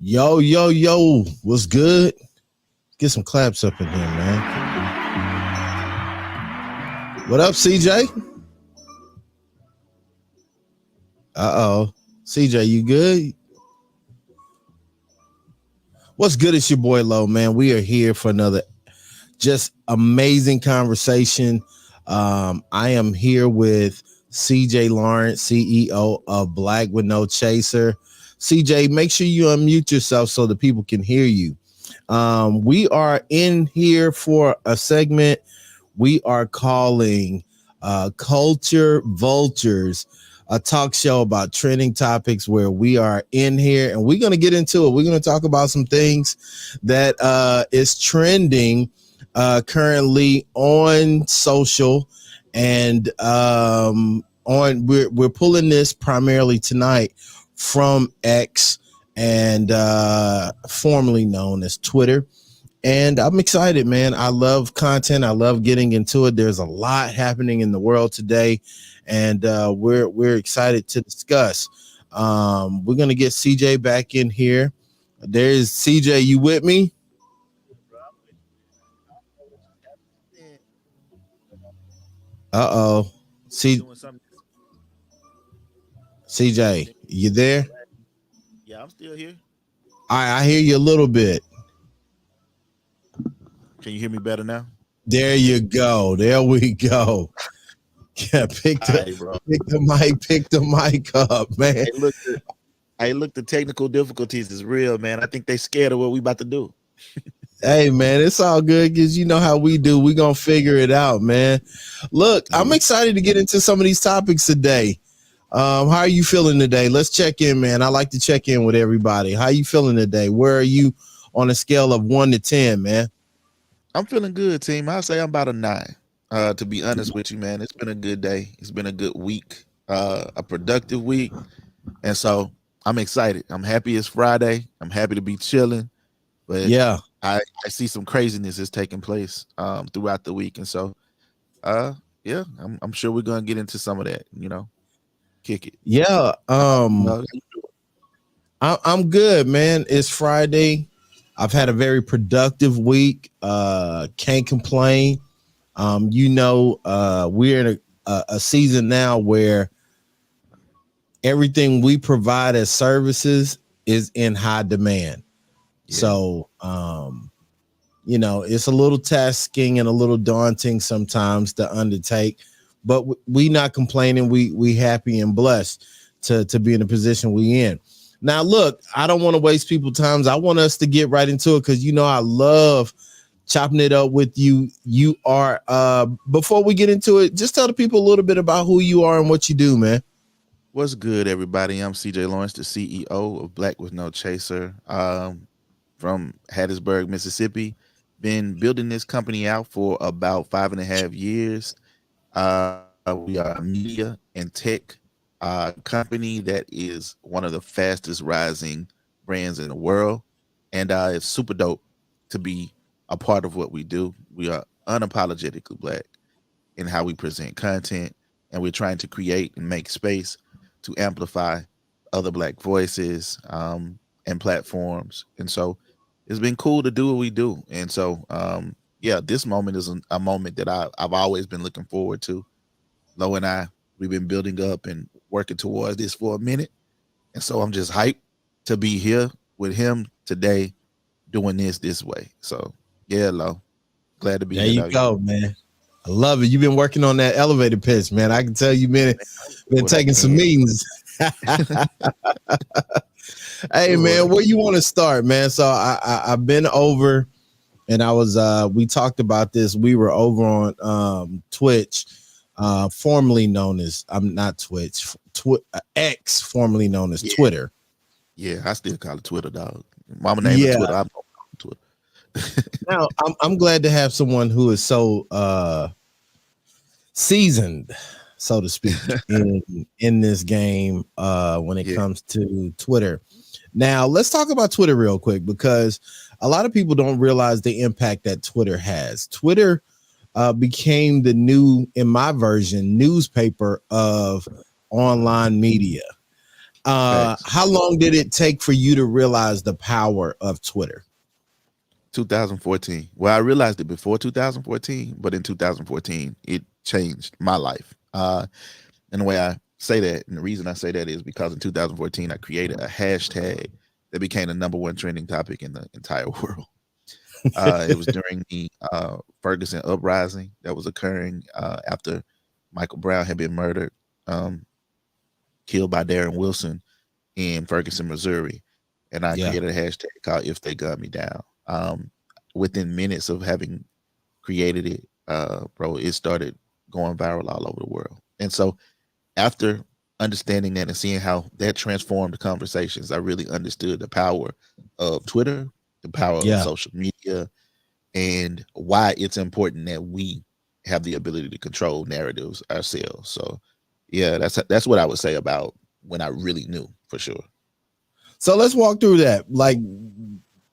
Yo, yo, yo, what's good? Get some claps up in here, man. What up, CJ? Uh-oh. CJ, you good? What's good? It's your boy Lo, man. We are here for another just amazing conversation. I am here with CJ Lawrence, CEO of Black with No Chaser. CJ, make sure you unmute yourself so the people can hear you. We are in here for a segment we are calling Culture Vultures, a talk show about trending topics where we are in here and we're going to get into it. We're going to talk about some things that is trending currently on social and we're pulling this primarily tonight from X and formerly known as Twitter. And I'm excited, man. I love content. I love getting into it. There's a lot happening in the world today, and we're excited to discuss. We're gonna get CJ back in here. There's CJ. You with me? Uh-oh. CJ, you there? Yeah, I'm still here. I hear you a little bit. Can you hear me better now? There you go. There we go. Yeah, pick the mic up, man. Look, the technical difficulties is real, man. I think they scared of what we about to do. Hey, man, it's all good because you know how we do. We're going to figure it out, man. Look, I'm excited to get into some of these topics today. How are you feeling today? Let's check in, man. I like to check in with everybody. How are you feeling today? Where are you on a scale of 1 to 10, man? I'm feeling good, team. I'll say I'm about a 9. To be honest with you, man, it's been a good day. It's been a good week, a productive week. And so I'm excited. I'm happy it's Friday. I'm happy to be chilling. But yeah, I see some craziness is taking place throughout the week. And so, yeah, I'm sure we're going to get into some of that, kick it. Yeah. I'm good, man. It's Friday. I've had a very productive week. Can't complain. We're in a season now where everything we provide as services is in high demand. Yeah. So, it's a little tasking and a little daunting sometimes to undertake, but we not complaining. We happy and blessed to be in the position we in. Now, look, I don't want to waste people's time. I want us to get right into it because, I love chopping it up with you. You are, before we get into it, just tell the people a little bit about who you are and what you do, man. What's good, everybody? I'm CJ Lawrence, the CEO of Black with No Chaser, from Hattiesburg, Mississippi. Been building this company out for about 5.5 years. We are a media and tech company that is one of the fastest rising brands in the world. And it's super dope to be a part of what we do. We are unapologetically Black in how we present content, and we're trying to create and make space to amplify other Black voices and platforms. And so it's been cool to do what we do. And so, this moment is a moment that I've always been looking forward to. Lo and we've been building up and working towards this for a minute. And so I'm just hyped to be here with him today doing this way. So, yeah, Lo, glad to be here. There you go, man. I love it. You've been working on that elevator pitch, man. I can tell you've been taking some meetings. Hey, man, where you want to start, man? So I've been over and we talked about this. We were over on Twitch, formerly known as, I'm not Twitch, X, formerly known as Twitter. Yeah, I still call it Twitter, dog. Mama name it Twitter. I'm Twitter. Now, I'm glad to have someone who is so seasoned, so to speak, in this game when it comes to Twitter. Now, let's talk about Twitter real quick because a lot of people don't realize the impact that Twitter has. Twitter became the new, in my version, newspaper of online media. Facts. How long did it take for you to realize the power of Twitter? 2014. Well, I realized it before 2014, but in 2014, it changed my life. And the way I say that, and the reason I say that is because in 2014, I created a hashtag that became the number one trending topic in the entire world. It was during the Ferguson uprising that was occurring after Michael Brown had been murdered, um, killed by Darren Wilson in Ferguson, Missouri. And I Yeah. created a hashtag called If They Gun Me Down. Within minutes of having created it, bro, it started going viral all over the world. And so after understanding that and seeing how that transformed conversations, I really understood the power of Twitter, the power of Yeah. social media, and why it's important that we have the ability to control narratives ourselves. So, yeah, that's what I would say about when I really knew for sure. So let's walk through that. Like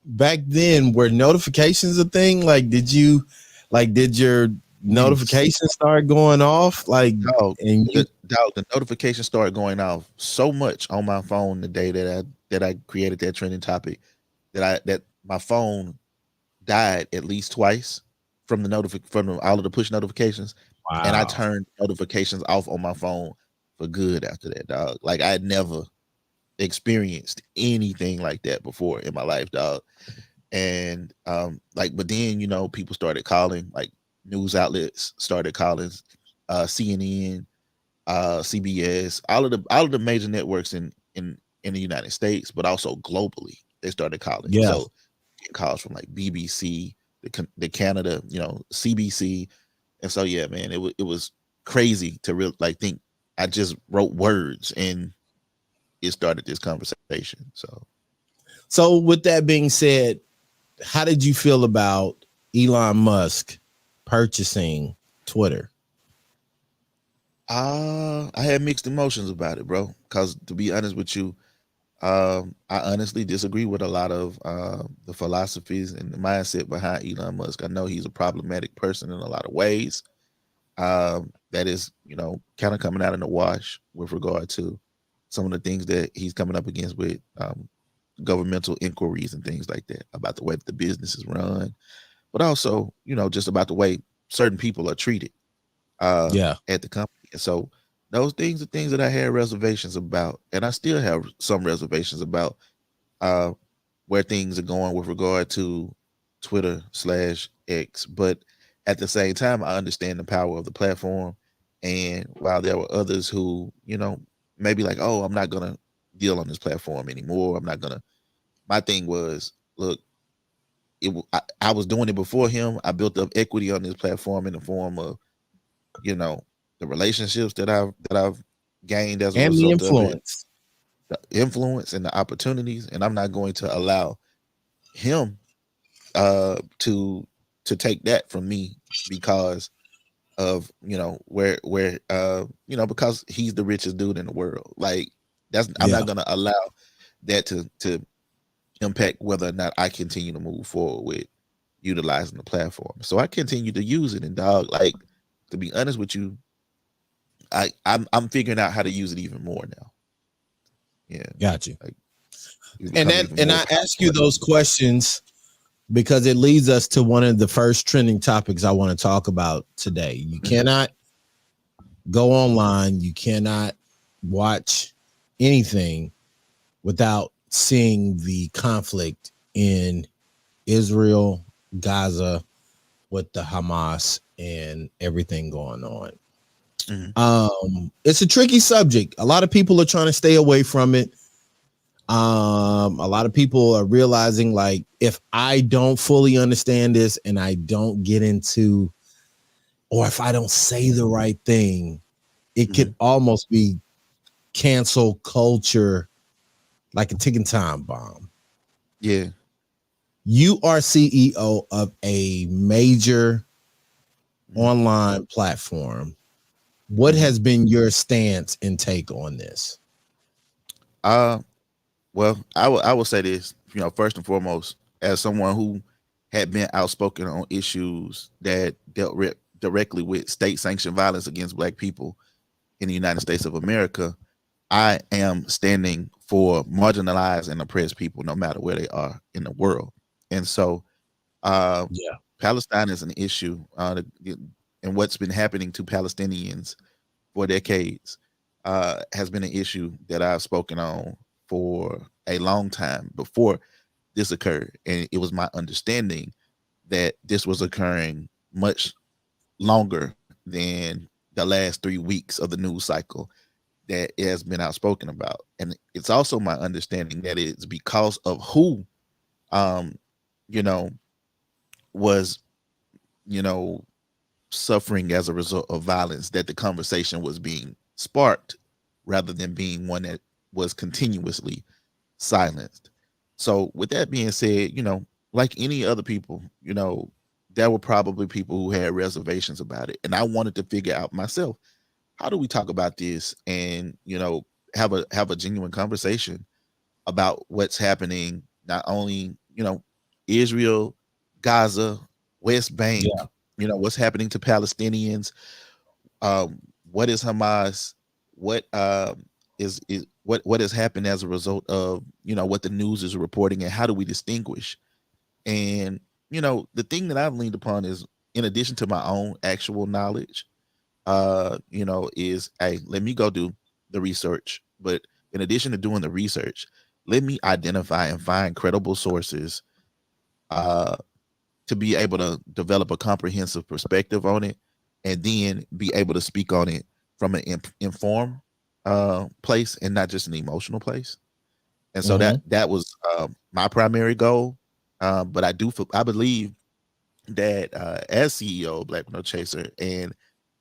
back then, were notifications a thing? Like, did your Yes, notifications start going off? Like, dog. and you, The notification started going off so much on my phone the day that I created that trending topic that my phone died at least twice from all of the push notifications, and I wow. turned notifications off on my phone for good after that, dog. Like I had never experienced anything like that before in my life, dog. And like, but then people started calling, like news outlets started calling, CNN, CBS, all of the major networks in the United States, but also globally, they started calling. Yeah. So calls from like BBC, the Canada, CBC, and so yeah, man, it was crazy to real like think I just wrote words and it started this conversation. So So with that being said, how did you feel about Elon Musk purchasing Twitter? I had mixed emotions about it, bro. Because to be honest with you, I honestly disagree with a lot of the philosophies and the mindset behind Elon Musk. I know he's a problematic person in a lot of ways. That is, kind of coming out in the wash with regard to some of the things that he's coming up against with governmental inquiries and things like that about the way that the business is run, but also, just about the way certain people are treated Yeah. at the company. And so those things are things that I had reservations about, and I still have some reservations about uh, where things are going with regard to Twitter/X. But at the same time, I understand the power of the platform. And while there were others who, maybe like, oh, I'm not gonna deal on this platform anymore. I'm not gonna. My thing was, look, I was doing it before him. I built up equity on this platform in the form of, you know, the relationships that I've gained as a And the result of it, influence. the influence and the opportunities, and I'm not going to allow him to take that from me because of because he's the richest dude in the world. Like I'm Yeah. not gonna allow that to impact whether or not I continue to move forward with utilizing the platform. So I continue to use it, and dog, like, to be honest with you, I'm figuring out how to use it even more now. Yeah, Got you. like it's And becoming that even and more I ask you powerful. those questions because it leads us to one of the first trending topics I want to talk about today. You Mhm. cannot go online, you cannot watch anything without seeing the conflict in Israel, Gaza, with the Hamas and everything going on. Mhm. It's a tricky subject. A lot of people are trying to stay away from it. A lot of people are realizing, like, if I don't fully understand this and I don't get into, or if I don't say the right thing, it could Mhm. almost be cancel culture, like a ticking time bomb. Yeah. You are CEO of a major Mhm. online platform. What Mhm. has been your stance and take on this? Uh, well, I will say this, first and foremost, as someone who had been outspoken on issues that dealt directly with state sanctioned violence against Black people in the United States of America. I am standing for marginalized and oppressed people, no matter where they are in the world. And so, uh, Yeah. Palestine is an issue, and what's been happening to Palestinians for decades has been an issue that I've spoken on for a long time before this occurred. And it was my understanding that this was occurring much longer than the last 3 weeks of the news cycle that it has been outspoken about. And it's also my understanding that it's because of who, um, you know, was, you know, suffering as a result of violence that the conversation was being sparked rather than being one that was continuously silenced. So, with that being said, like any other people, there were probably people who had reservations about it. And I wanted to figure out myself, how do we talk about this and, have a genuine conversation about what's happening, not only, Israel, Gaza, West Bank, Yeah. what's happening to Palestinians, um, what is Hamas, what is what has happened as a result of what the news is reporting, and how do we distinguish? And the thing that I've leaned upon is, in addition to my own actual knowledge, is, hey, let me go do the research. But in addition to doing the research, let me identify and find credible sources uh, to be able to develop a comprehensive perspective on it, and then be able to speak on it from an informed place and not just an emotional place. And so Hmm. that was my primary goal. But I believe that as CEO of Black No Chaser, and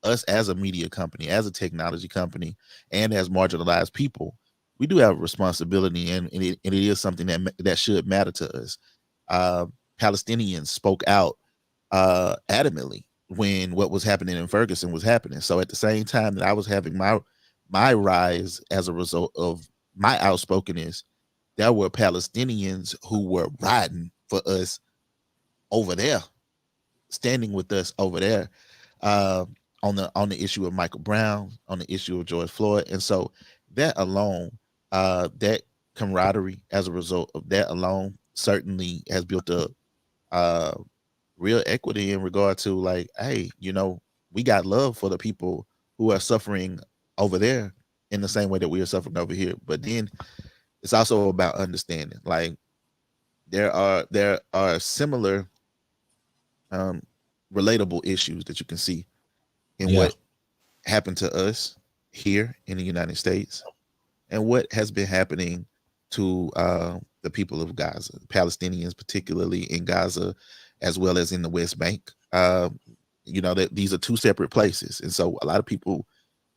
us as a media company, as a technology company, and as marginalized people, we do have a responsibility, and it is something that should matter to us. Uh, Palestinians spoke out adamantly when what was happening in Ferguson was happening. So at the same time that I was having my rise as a result of my outspokenness, there were Palestinians who were riding for us over there, standing with us over there, uh, on the issue of Michael Brown, on the issue of George Floyd. And so that alone, that camaraderie as a result of that alone, certainly has built up uh, real equity in regard to, like, hey, we got love for the people who are suffering over there in the same way that we are suffering over here. But then it's also about understanding, like, there are similar, um, relatable issues that you can see in Yeah. what happened to us here in the United States and what has been happening to the people of Gaza, Palestinians, particularly in Gaza, as well as in the West Bank. That these are two separate places, and so a lot of people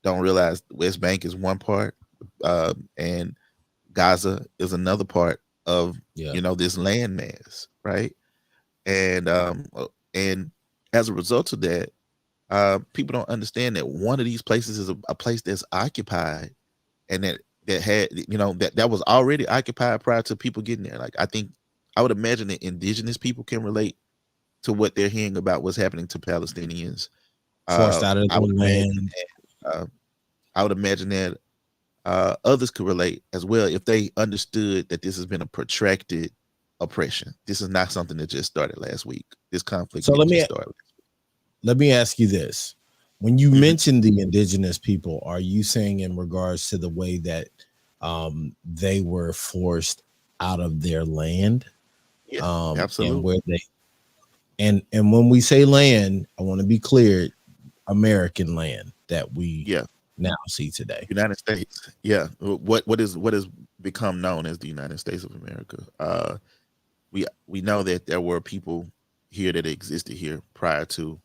don't realize the West Bank is one part, and Gaza is another part of Yeah. this landmass, right? And as a result of that, people don't understand that one of these places is a place that's occupied, and that had that was already occupied prior to people getting there. Like, I would imagine that indigenous people can relate to what they're hearing about what's happening to Palestinians. Forced out of I the would imagine land. uh, I would imagine that others could relate as well if they understood that this has been a protracted oppression. This is not something that just started last week. This conflict So didn't just start. let me ask you this. When you Mhm. mention the indigenous people, are you saying in regards to the way that they were forced out of their land, Yeah, and absolutely. where they and when we say land, I want to be clear, American land that we Yeah, now see today. United States. Yeah, what has become known as the United States of America. We know that there were people here that existed here prior to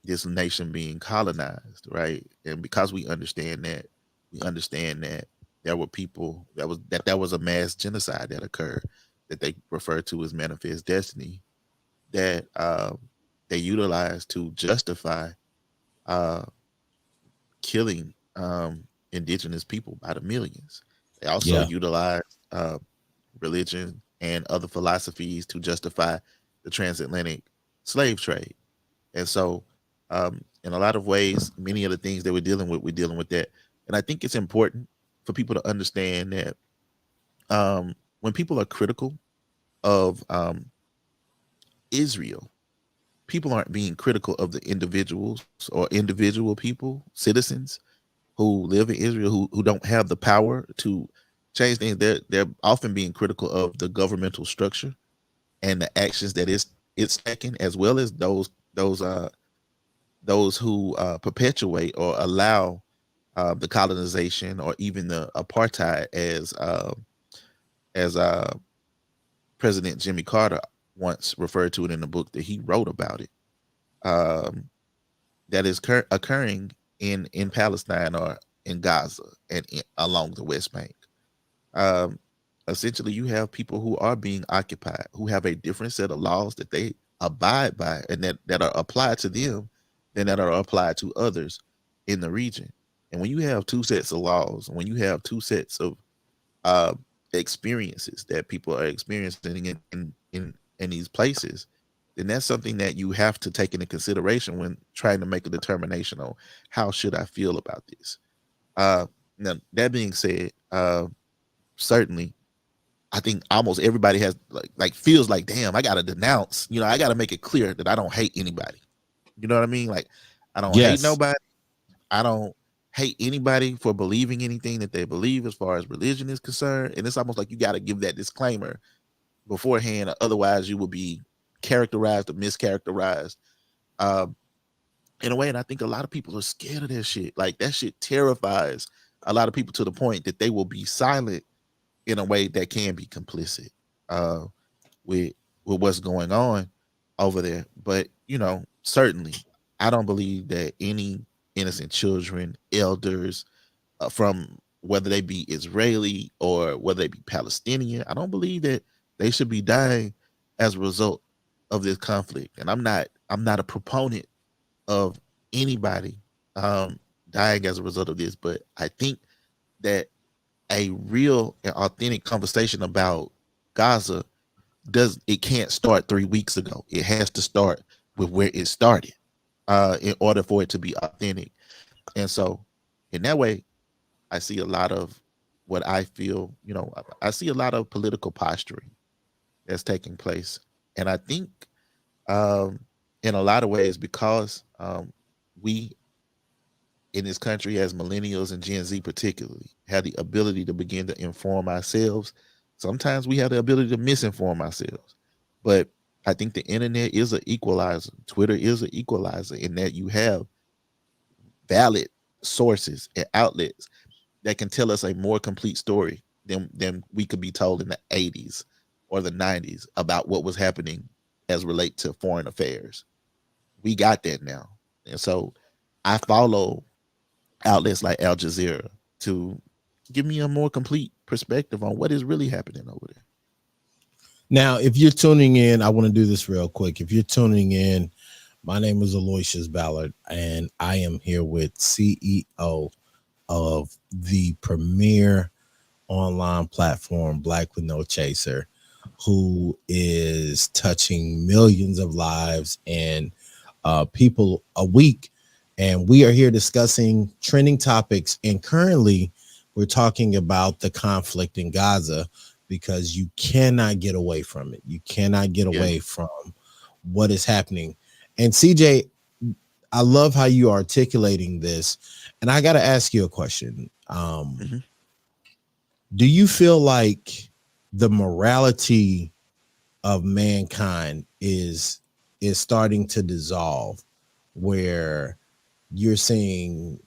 this nation being colonized, right? And because we understand that there were people that was a mass genocide that occurred, that they refer to as manifest destiny, that they utilized to justify uh, killing indigenous people by the millions. They also Yeah. utilized religion and other philosophies to justify the transatlantic slave trade. And so, in a lot of ways, many of the things that we're dealing with that. And I think it's important. for people to understand that when people are critical of Israel, people aren't being critical of the individuals or individual people, citizens who live in Israel who don't have the power to change things. They're often being critical of the governmental structure and the actions that it's taking, as well as those who perpetuate or allow the colonization or even the apartheid, as President Jimmy Carter once referred to it in the book that he wrote about it. Um, that is occurring in Palestine or in Gaza and along the West Bank. Um, Essentially, you have people who are being occupied, who have a different set of laws that they abide by and that are applied to them than that are applied to others in the region. And when you have two sets of laws, when you have two sets of uh, experiences that people are experiencing in these places, then that's something that you have to take into consideration when trying to make a determination on how should I feel about this. Now that being said, certainly I think almost everybody has like feels like, damn, I gotta denounce. I gotta make it clear that I don't hate anybody. You know what I mean? Like, I don't hate Yes. nobody. I don't hate anybody for believing anything that they believe as far as religion is concerned. And it's almost like you got to give that disclaimer beforehand, otherwise you will be characterized or mischaracterized um, in a way. And I think a lot of people are scared of that shit. Like that shit terrifies a lot of people to the point that they will be silent in a way that can be complicit uh, with what's going on over there. But certainly, I don't believe that any innocent children, elders, from whether they be Israeli or whether they be Palestinian, I don't believe that they should be dying as a result of this conflict. And I'm not a proponent of anybody um, dying as a result of this, but I think that a real and authentic conversation about Gaza does it can't start 3 weeks ago. It has to start with where it started in order for it to be authentic. And so, in that way, I see a lot of what I feel. I see a lot of political posturing that's taking place, and I think um, in a lot of ways because we in this country as millennials and Gen Z particularly have the ability to begin to inform ourselves. Sometimes we have the ability to misinform ourselves. But I think the internet is an equalizer. Twitter is an equalizer in that you have valid sources and outlets that can tell us a more complete story than we could be told in the 80s or the 90s about what was happening as relate to foreign affairs. We got that now. And so I follow outlets like Al Jazeera to give me a more complete perspective on what is really happening over there. Now, if you're tuning in, I want to do this real quick. If you're tuning in, my name is Aloysius Ballard, and I am here with CEO of the premier online platform, Black with No Chaser, who is touching millions of lives and people a week. And we are here discussing trending topics. And currently, we're talking about the conflict in Gaza because you cannot get away from it. You cannot get Yeah. away from what is happening. And CJ, I love how you are articulating this. And I got to ask you a question. Mm-hmm. Do you feel like the morality of mankind is starting to dissolve, where you're seeing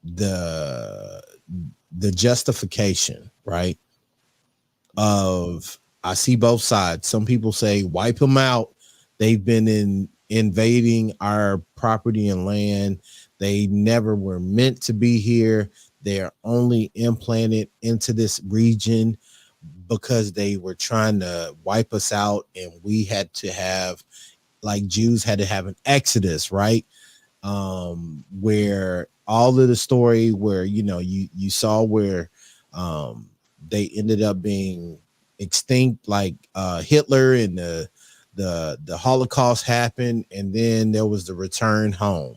the the justification, right, of I see both sides. Some people say wipe them out. They've been invading our property and land. They never were meant to be here. They're only implanted into this region because they were trying to wipe us out, and we had to have, like Jews had to have an exodus, right? Where all of the story where you saw where they ended up being extinct, like Hitler, and the Holocaust happened, and then there was the return home,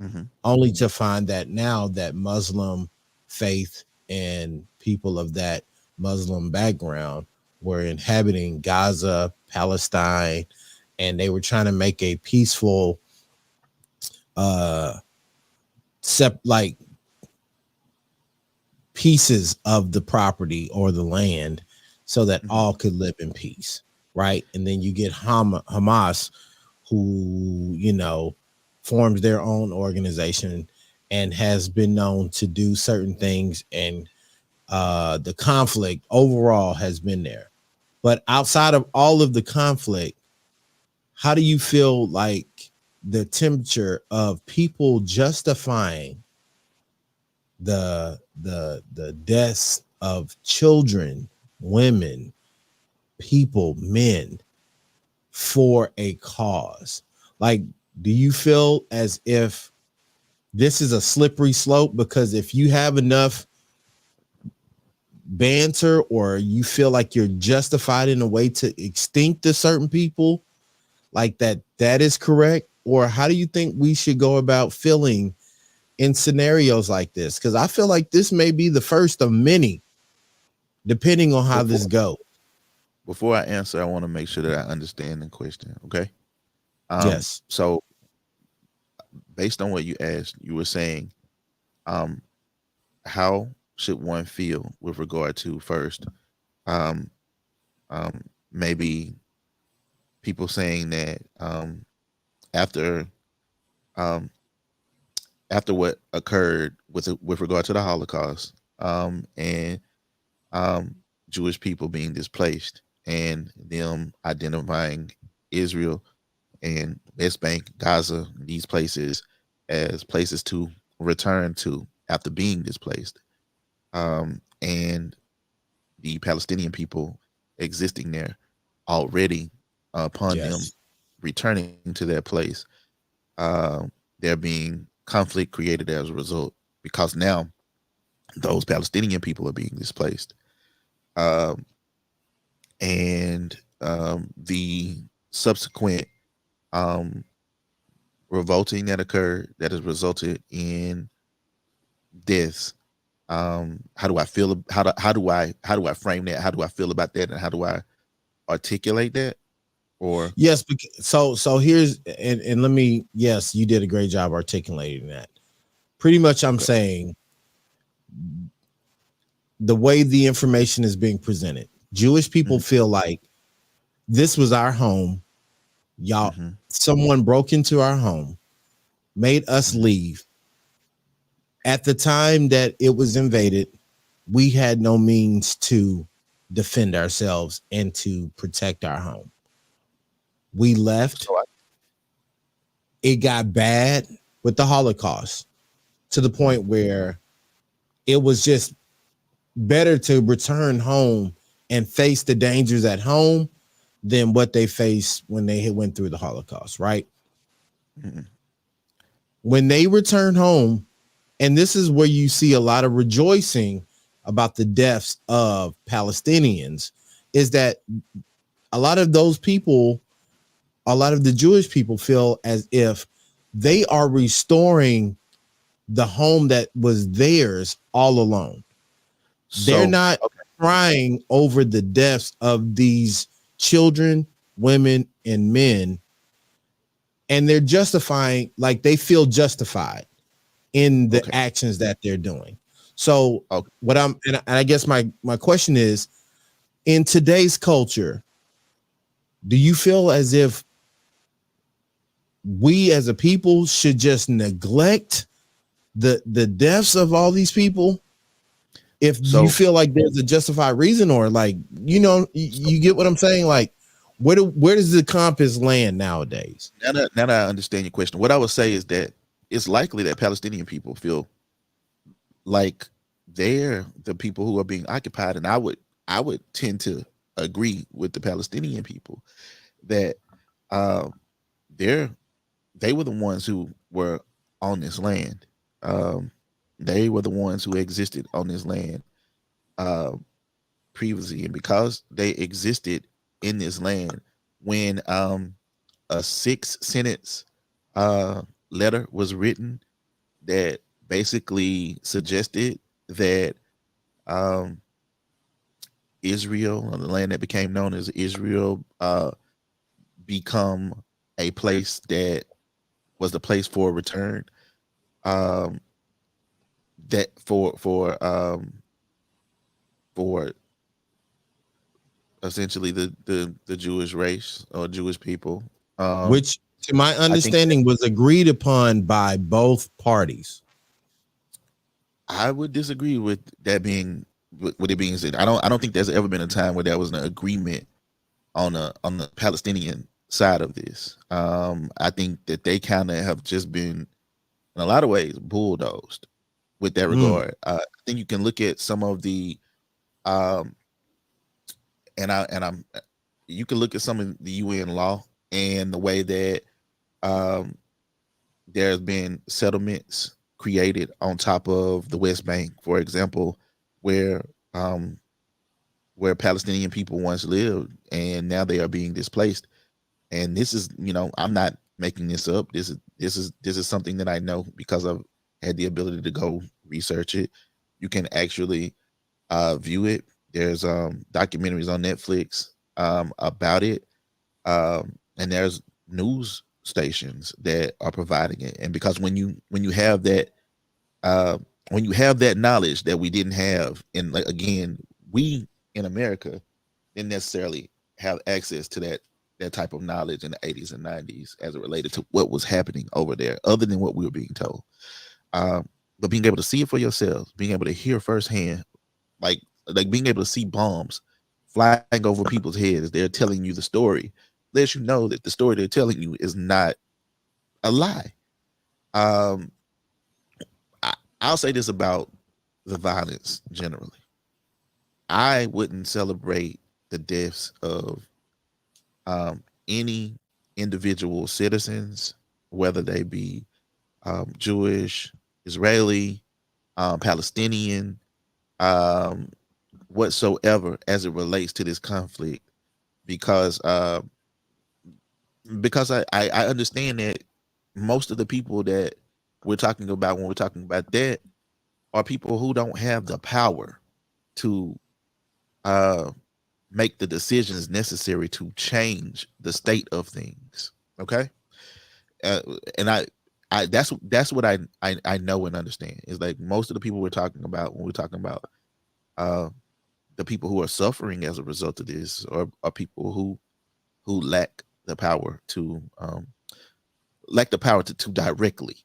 Mm-hmm. only to find that now that Muslim faith and people of that Muslim background were inhabiting Gaza, Palestine, and they were trying to make a peaceful uh like pieces of the property or the land so that Hmm. all could live in peace, right? And then you get Hamas, who, forms their own organization and has been known to do certain things, and the conflict overall has been there. But outside of all of the conflict, how do you feel like the temperature of people justifying the deaths of children, women, people, men for a cause? Like, do you feel as if this is a slippery slope? Because if you have enough banter, or you feel like you're justified in a way to extinct to certain people, like that is correct? Or how do you think we should go about feeling in scenarios like this? Because I feel like this may be the first of many, depending on how Before this goes. before I answer, I want to make sure that I understand the question. Okay. Yes. So based on what you asked, you were saying, um, how should one feel with regard to first, um, maybe people saying that after um, after what occurred with regard to the Holocaust, and um, Jewish people being displaced, and them identifying Israel and West Bank, Gaza, these places as places to return to after being displaced, and the Palestinian people existing there already upon them Yes. returning to their place. There being conflict created as a result because now those Palestinian people are being displaced. Um, and the subsequent um, revolting that occurred that has resulted in deaths. How do I feel? How do I frame that? How do I feel about that? And how do I articulate that? Or Yes. So here's, and let me, yes, you did a great job articulating that. Pretty much I'm okay, saying the way the information is being presented, Jewish people hmm feel like this was our home. Y'all, hmm someone broke into our home, made us hmm leave. At the time that it was invaded, we had no means to defend ourselves and to protect our home. We left. so I, It got bad with the Holocaust, to the mhm. point where it was just better to return home and face the dangers at home than what they faced when they went through the Holocaust, right? Mhm. When they returned home, and this is where you see a lot of rejoicing about the deaths of Palestinians, is that a lot of those people, a lot of the Jewish people feel as if they are restoring the home that was theirs all alone. They're So not okay, crying over the deaths of these children, women, and men, and they're justifying, like they feel justified in the okay, actions that they're doing. So okay. what I'm, and I guess my question is, in today's culture, do you feel as if we as a people should just neglect the deaths of all these people, if you So feel like there's a justified reason? Or like, so you get what I'm saying? Like, where does the compass land nowadays? now that I understand your question, what I would say is that it's likely that Palestinian people feel like they're the people who are being occupied, and I would tend to agree with the Palestinian people that um, they're they were the ones who were on this land. Um, they were the ones who existed on this land uh, previously, and because they existed in this land when a six-sentence letter was written that basically suggested that um, Israel, the land that became known as Israel, become a place that was the place for return. Um, that for essentially the Jewish race or Jewish people. Um, which, to my I think understanding, was agreed upon by both parties. I would disagree with that being with it being said. I don't think there's ever been a time where there was an agreement on the Palestinian side of this. I think that they kind of have just been in a lot of ways bulldozed with that Mm, regard. I think you can look at some of the um, and I'm you can look at some of the UN law and the way that um, there's been settlements created on top of the West Bank, for example, where um, where Palestinian people once lived, and now they are being displaced. And this is, I'm not making this up. This is something that I know because I've had the ability to go research it. You can actually view it. There's documentaries on Netflix about it, and there's news stations that are providing it. And because when you have that uh, when you have that knowledge that we didn't have, and like, again, we in America didn't necessarily have access to that type of knowledge in the 80s and 90s as it related to what was happening over there, other than what we were being told. Um, but being able to see it for yourselves, being able to hear firsthand, like being able to see bombs flying over people's heads as they're telling you the story, lets you know that the story they're telling you is not a lie. Um, I, I'll say this about the violence generally. I wouldn't celebrate the deaths of any individual citizens, whether they be Jewish, Israeli, Palestinian, um, whatsoever, as it relates to this conflict, because I understand that most of the people that we're talking about when we're talking about that are people who don't have the power to uh, make the decisions necessary to change the state of things. Okay, uh, and I that's what I know and understand is like most of the people we're talking about when we're talking about uh, the people who are suffering as a result of this are people who lack the power to directly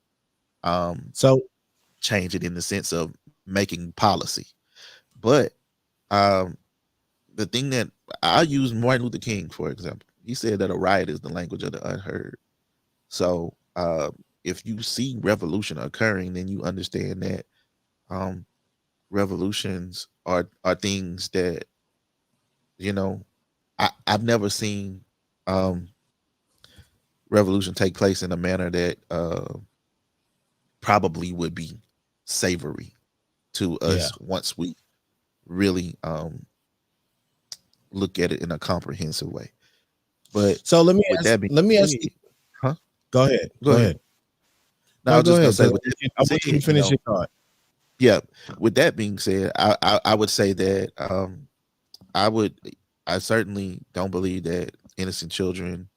um, so change it in the sense of making policy. But um, the thing that I use Martin Luther King for example, he said that a riot is the language of the unheard. So if you see revolution occurring, then you understand that um, revolutions are things that you know I've never seen um, revolution take place in a manner that probably would be savory to yeah. us once we really look at it in a comprehensive way. But So with that being let me ask you. said, huh? Go ahead. Go Go ahead. ahead. No, I No, was go just gonna ahead, say because with that being I want you to said, finish your thought. yeah. With that being said, I would say that I would I certainly don't believe that innocent children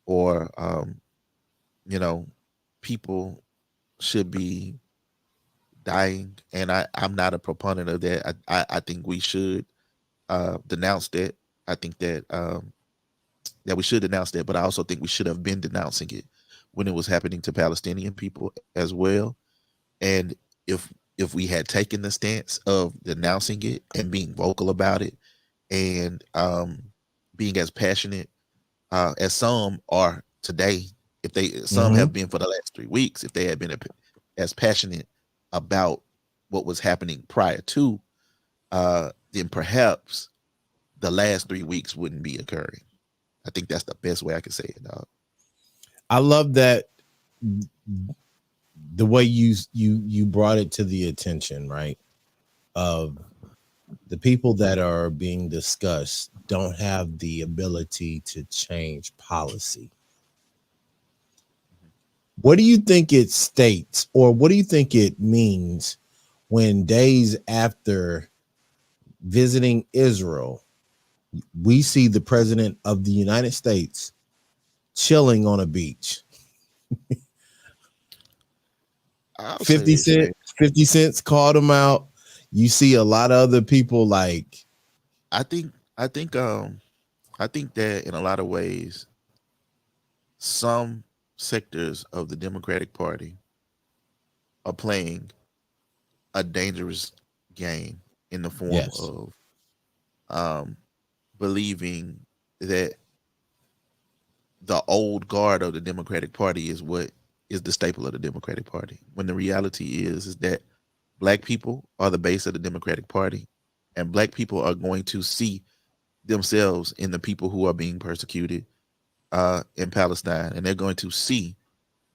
or you know people should be dying, and I'm not a proponent of that. I think we should denounce that. I think that we should denounce that, but I also think we should have been denouncing it when it was happening to Palestinian people as well. And if if we had taken the stance of denouncing it and being vocal about it, and being as passionate as some are today, if they some Hmm. have been for the last 3 weeks, if they had been as passionate about what was happening prior to, then perhaps the last 3 weeks wouldn't be occurring. I think that's the best way I can say it, dog. I love that the way you brought it to the attention, right? Of the people that are being discussed don't have the ability to change policy. What do you think it states, or what do you think it means when days after visiting Israel, we see the president of the United States chilling on a beach. I'll say 50 this, Cent, man. 50 Cents called him out. You see a lot of other people like, I think I think I think that in a lot of ways, some sectors of the Democratic Party are playing a dangerous game in the form yes, of um, believing that the old guard of the Democratic Party is what is the staple of the Democratic Party. When the reality is that black people are the base of the Democratic Party, and black people are going to see themselves in the people who are being persecuted in Palestine, and they're going to see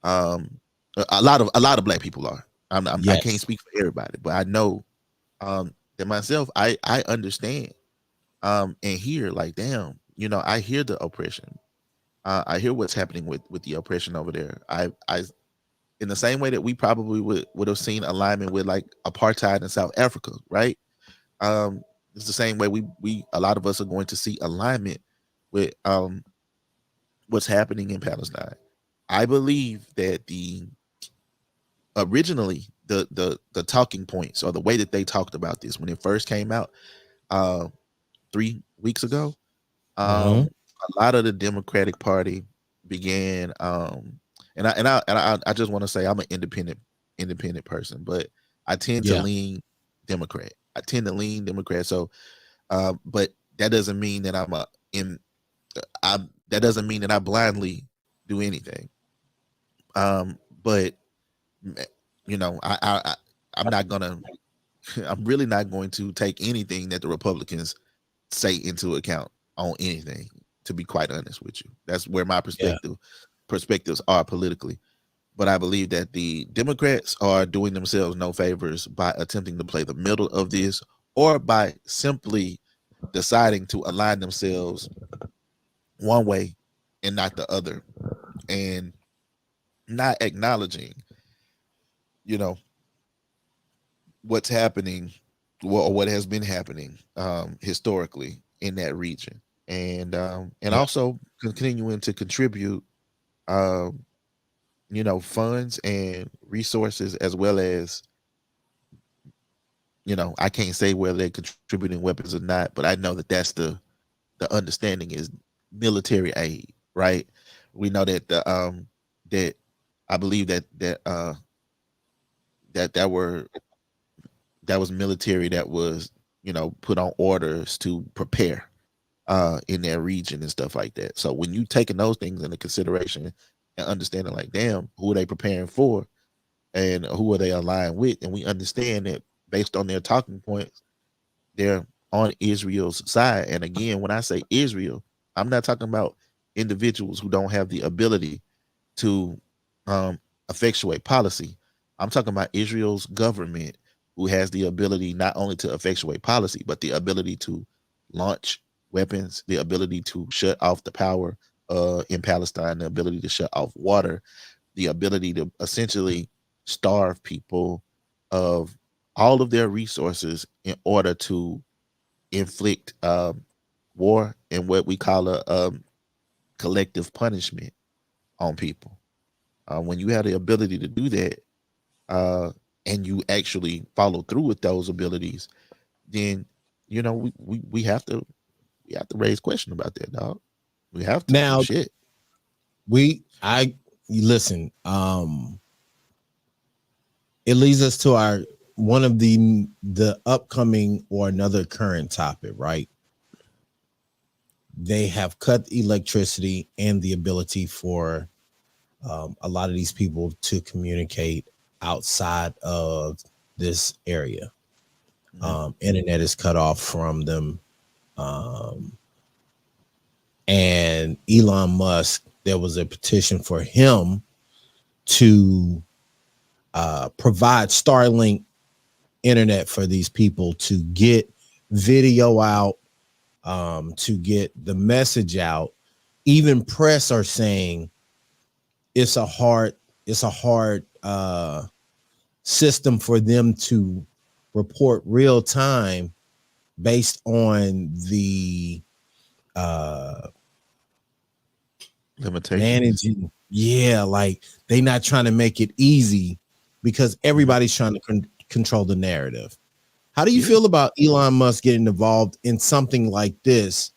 um, a lot of black people are. I can't yes, speak for everybody, but I know that myself. I understand and hear like, damn, I hear the oppression. I hear what's happening with the oppression over there. I in the same way that we probably would have seen alignment with like apartheid in South Africa, right? Um, it's the same way we a lot of us are going to see alignment with what's happening in Palestine. I believe that the originally the talking points or the way that they talked about this when it first came out uh 3 weeks ago, hmm, a lot of the Democratic Party began I just want to say I'm an independent person, but I tend to yeah. lean Democrat. I tend to lean Democrat. So but that doesn't mean that in I that doesn't mean that I blindly do anything. But you know, I'm not gonna I'm really not going to take anything that the Republicans say into account on anything, to be quite honest with you. That's where my Yeah. perspectives are politically. But I believe that the Democrats are doing themselves no favors by attempting to play the middle of this, or by simply deciding to align themselves one way and not the other, and not acknowledging, you know, what's happening, or what has been happening historically in that region, and Yeah. also continuing to contribute, um, funds and resources, as well as, I can't say whether they're contributing weapons or not, but I know that that's the understanding is military aid, right? We know that that I believe that that was military that was, put on orders to prepare in their region and stuff like that. So when you taking those things into consideration and understanding, like, damn, who are they preparing for and who are they aligned with, and we understand that based on their talking points, they're on Israel's side. And again, when I say Israel, I'm not talking about individuals who don't have the ability to um, effectuate policy. I'm talking about Israel's government, who has the ability not only to effectuate policy, but the ability to launch weapons, the ability to shut off the power in Palestine, the ability to shut off water, the ability to essentially starve people of all of their resources in order to inflict war and what we call a collective punishment on people. When you have the ability to do that, uh, and you actually follow through with those abilities, then we have to raise question about that, dog. We have to. Now Shit. I listen. It leads us to our one of the upcoming or another current topic, right? They have cut electricity and the ability for a lot of these people to communicate outside of this area. Hmm. Internet is cut off from them. Um, and Elon Musk, there was a petition for him to provide Starlink internet for these people to get video out, to get the message out. Even press are saying it's a hard system for them to report real time based on the uh Limitations. managing. Yeah, like they not trying to make it easy because Mhm. everybody's trying to control the narrative. How do you Yeah. feel about Elon Musk getting involved in something like this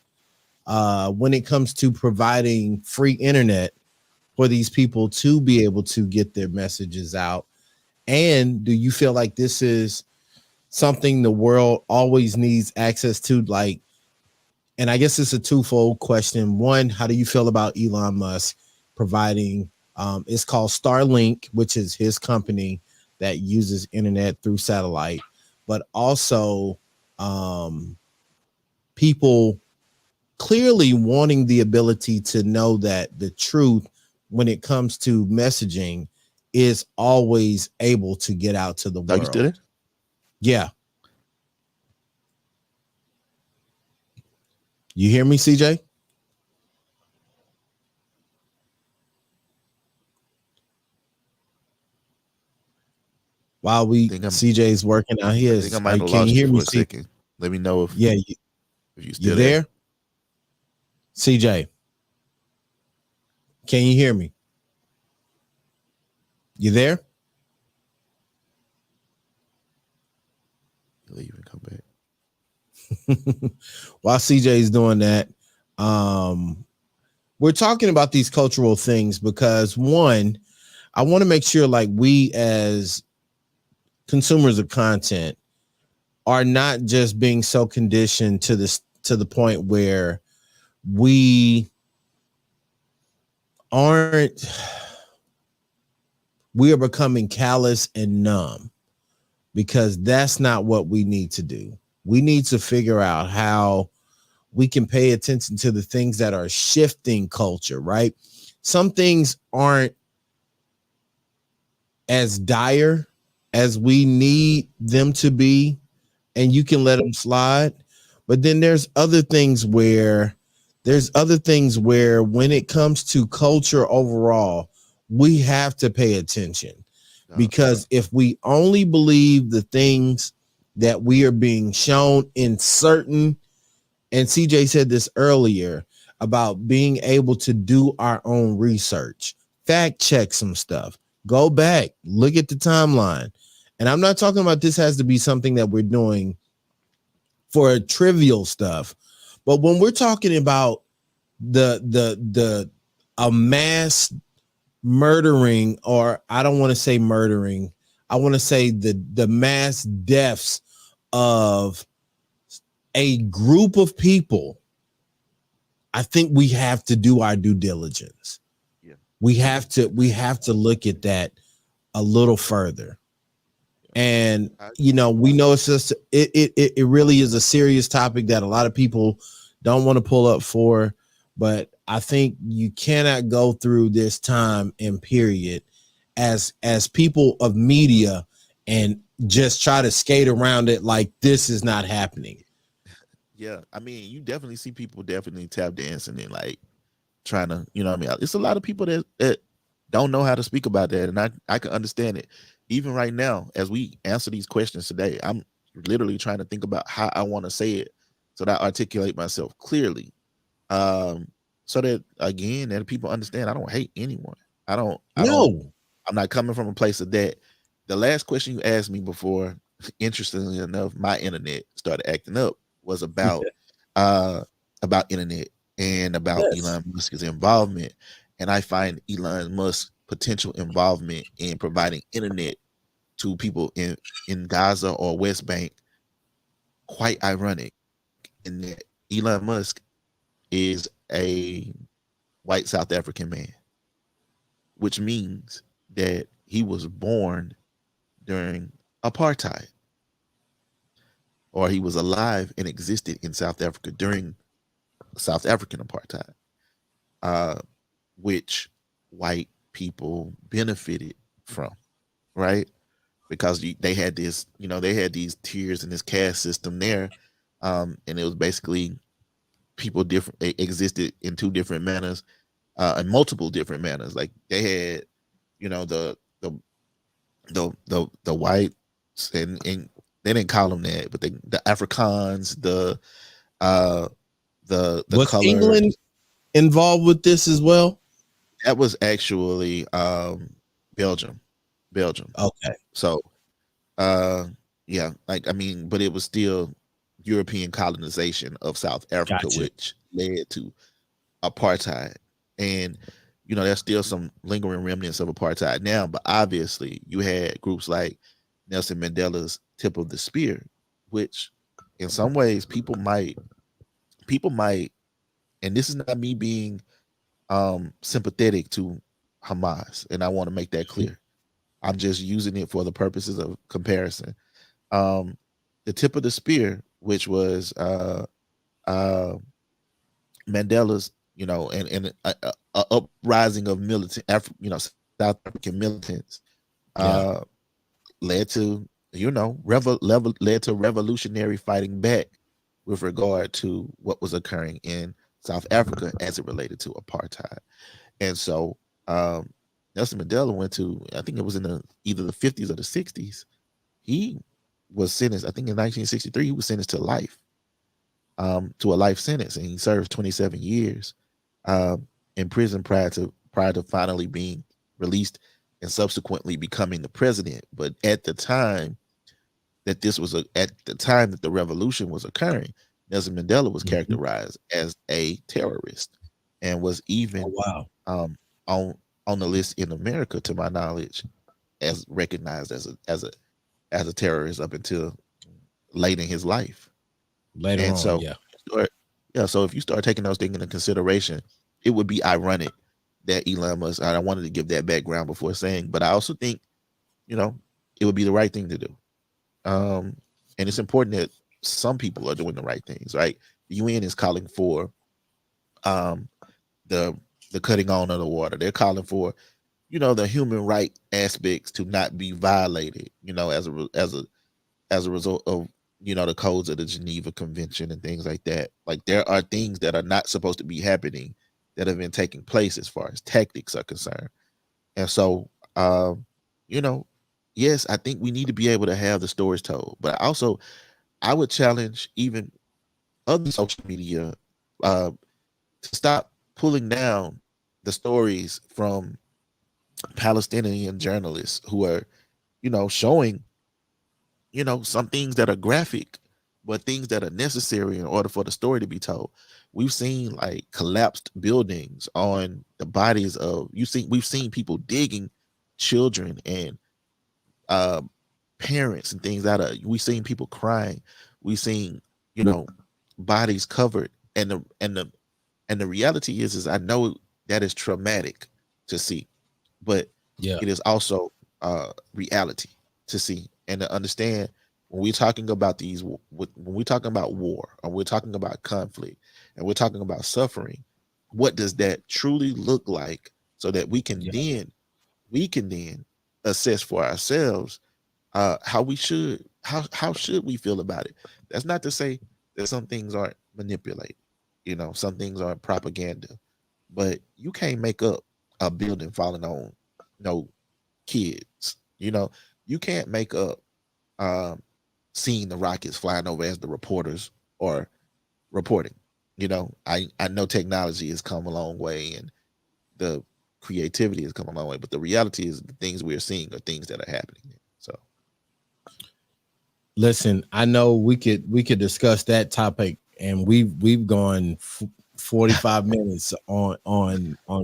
when it comes to providing free internet for these people to be able to get their messages out? And do you feel like this is something the world always needs access to? Like, and I guess it's a twofold question. One, how do you feel about Elon Musk providing? It's called Starlink, which is his company that uses internet through satellite, but also um, people clearly wanting the ability to know that the truth when it comes to messaging is always able to get out to the Are you still world. there? Yeah. You hear me, CJ? While we Think I'm. CJ's working out I think I his, might have can you lost you hear me? for a See, second. Let me know yeah, if you're you still there. there? CJ, can you hear me? You there? You leave and come back. While CJ's doing that, um, we're talking about these cultural things because one, I want to make sure like we as consumers of content are not just being so conditioned to this to the point where we aren't we are becoming callous and numb, because that's not what we need to do. We need to figure out how we can pay attention to the things that are shifting culture, right? Some things aren't as dire as we need them to be, and you can let them slide. But then there's other things where when it comes to culture overall, we have to pay attention, Uh, because if we only believe the things that we are being shown in certain, and CJ said this earlier about being able to do our own research, fact check some stuff, go back, look at the timeline. And I'm not talking about this has to be something that we're doing for trivial stuff, but when we're talking about the a mass murdering, or I don't want to say murdering, I want to say the mass deaths of a group of people, I think we have to do our due diligence. yeah. We have to look at that a little further. Yeah. And I, we know it's just it really is a serious topic that a lot of people don't want to pull up for, but I think you cannot go through this time and period as people of media and just try to skate around it like this is not happening. yeah. I mean, you definitely see people definitely tap dancing and like trying to, you know what I mean? It's a lot of people that don't know how to speak about that. And I can understand it. Even right now, as we answer these questions today, I'm literally trying to think about how I want to say it so that I articulate myself clearly. Um, so that again, that people understand I don't hate anyone. I don't, No. I'm not coming from a place of that. The last question you asked me before, interestingly enough, my internet started acting up was uh about internet and about Yes. Elon Musk's involvement. And I find Elon Musk's potential involvement in providing internet to people in Gaza or West Bank quite ironic in that Elon Musk is a white South African man, which means that he was born during apartheid, or he was alive and existed in South Africa during South African apartheid, uh, which white people benefited from, right? Because they had this, they had these tiers in this caste system there, and it was basically people different existed in two different manners, in multiple different manners. Like they had, you know, the whites, and they didn't call them that, but the Afrikaans, uh the Was colors, England involved with this as well? that was actually Belgium. Belgium. Okay, So uh yeah, like I mean, but it was still European colonization of South Africa, gotcha. which led to apartheid. And there's still some lingering remnants of apartheid now, but obviously you had groups like Nelson Mandela's tip of the spear, which in some ways people might, and this is not me being sympathetic to Hamas, and I want to make that clear. I'm just using it for the purposes of comparison. Um, the tip of the spear, which was uh, Mandela's, and a uprising of South African militants, Yeah. uh, led to led to revolutionary fighting back with regard to what was occurring in South Africa as it related to apartheid. And so um, Nelson Mandela went to, I think it was in either the 50s or the 60s. He was sentenced, I think in 1963, he was sentenced to a life sentence, and he served 27 years in prison prior to finally being released and subsequently becoming the president. But at the time that the revolution was occurring, Nelson Mandela was Mhm. characterized as a terrorist and was Oh even wow. um, on on the list in America, to my knowledge, as recognized as a terrorist up until late in his life. Later And on, so, yeah. start, yeah, so if you start taking those things into consideration, it would be ironic that Elon Musk. And I wanted to give that background before saying, but I also think you know it would be the right thing to do. Um, and it's important that some people are doing the right things. Right, the UN is calling for um, the the cutting on of the water. They're calling for the human right aspects to not be violated. As a result of the codes of the Geneva Convention and things like that. Like there are things that are not supposed to be happening that have been taking place as far as tactics are concerned. And so, you know, yes, I think we need to be able to have the stories told, but also I would challenge even other social media uh, to stop pulling down the stories from Palestinian journalists who are, showing some things that are graphic, but things that are necessary in order for the story to be told. We've seen like collapsed buildings on the bodies of we've seen people digging children and uh parents and things out of we've seen people crying. We've seen, you know, bodies covered. And the reality is I know that is traumatic to see, but Yeah. it is also reality to see and to understand when we're talking about when we're talking about war, or we're talking about conflict, and we're talking about suffering. What does that truly look like, so that Yeah. we can then assess for ourselves how should we feel about it. That's not to say that some things aren't manipulated, some things aren't propaganda, but you can't make up a building falling on no kids. You can't make up um, seeing the rockets flying over as the reporters are reporting. I know technology has come a long way and the creativity has come a long way, but the reality is the things we are seeing are things that are happening. So Listen, I know we could discuss that topic, and we've gone 45 minutes on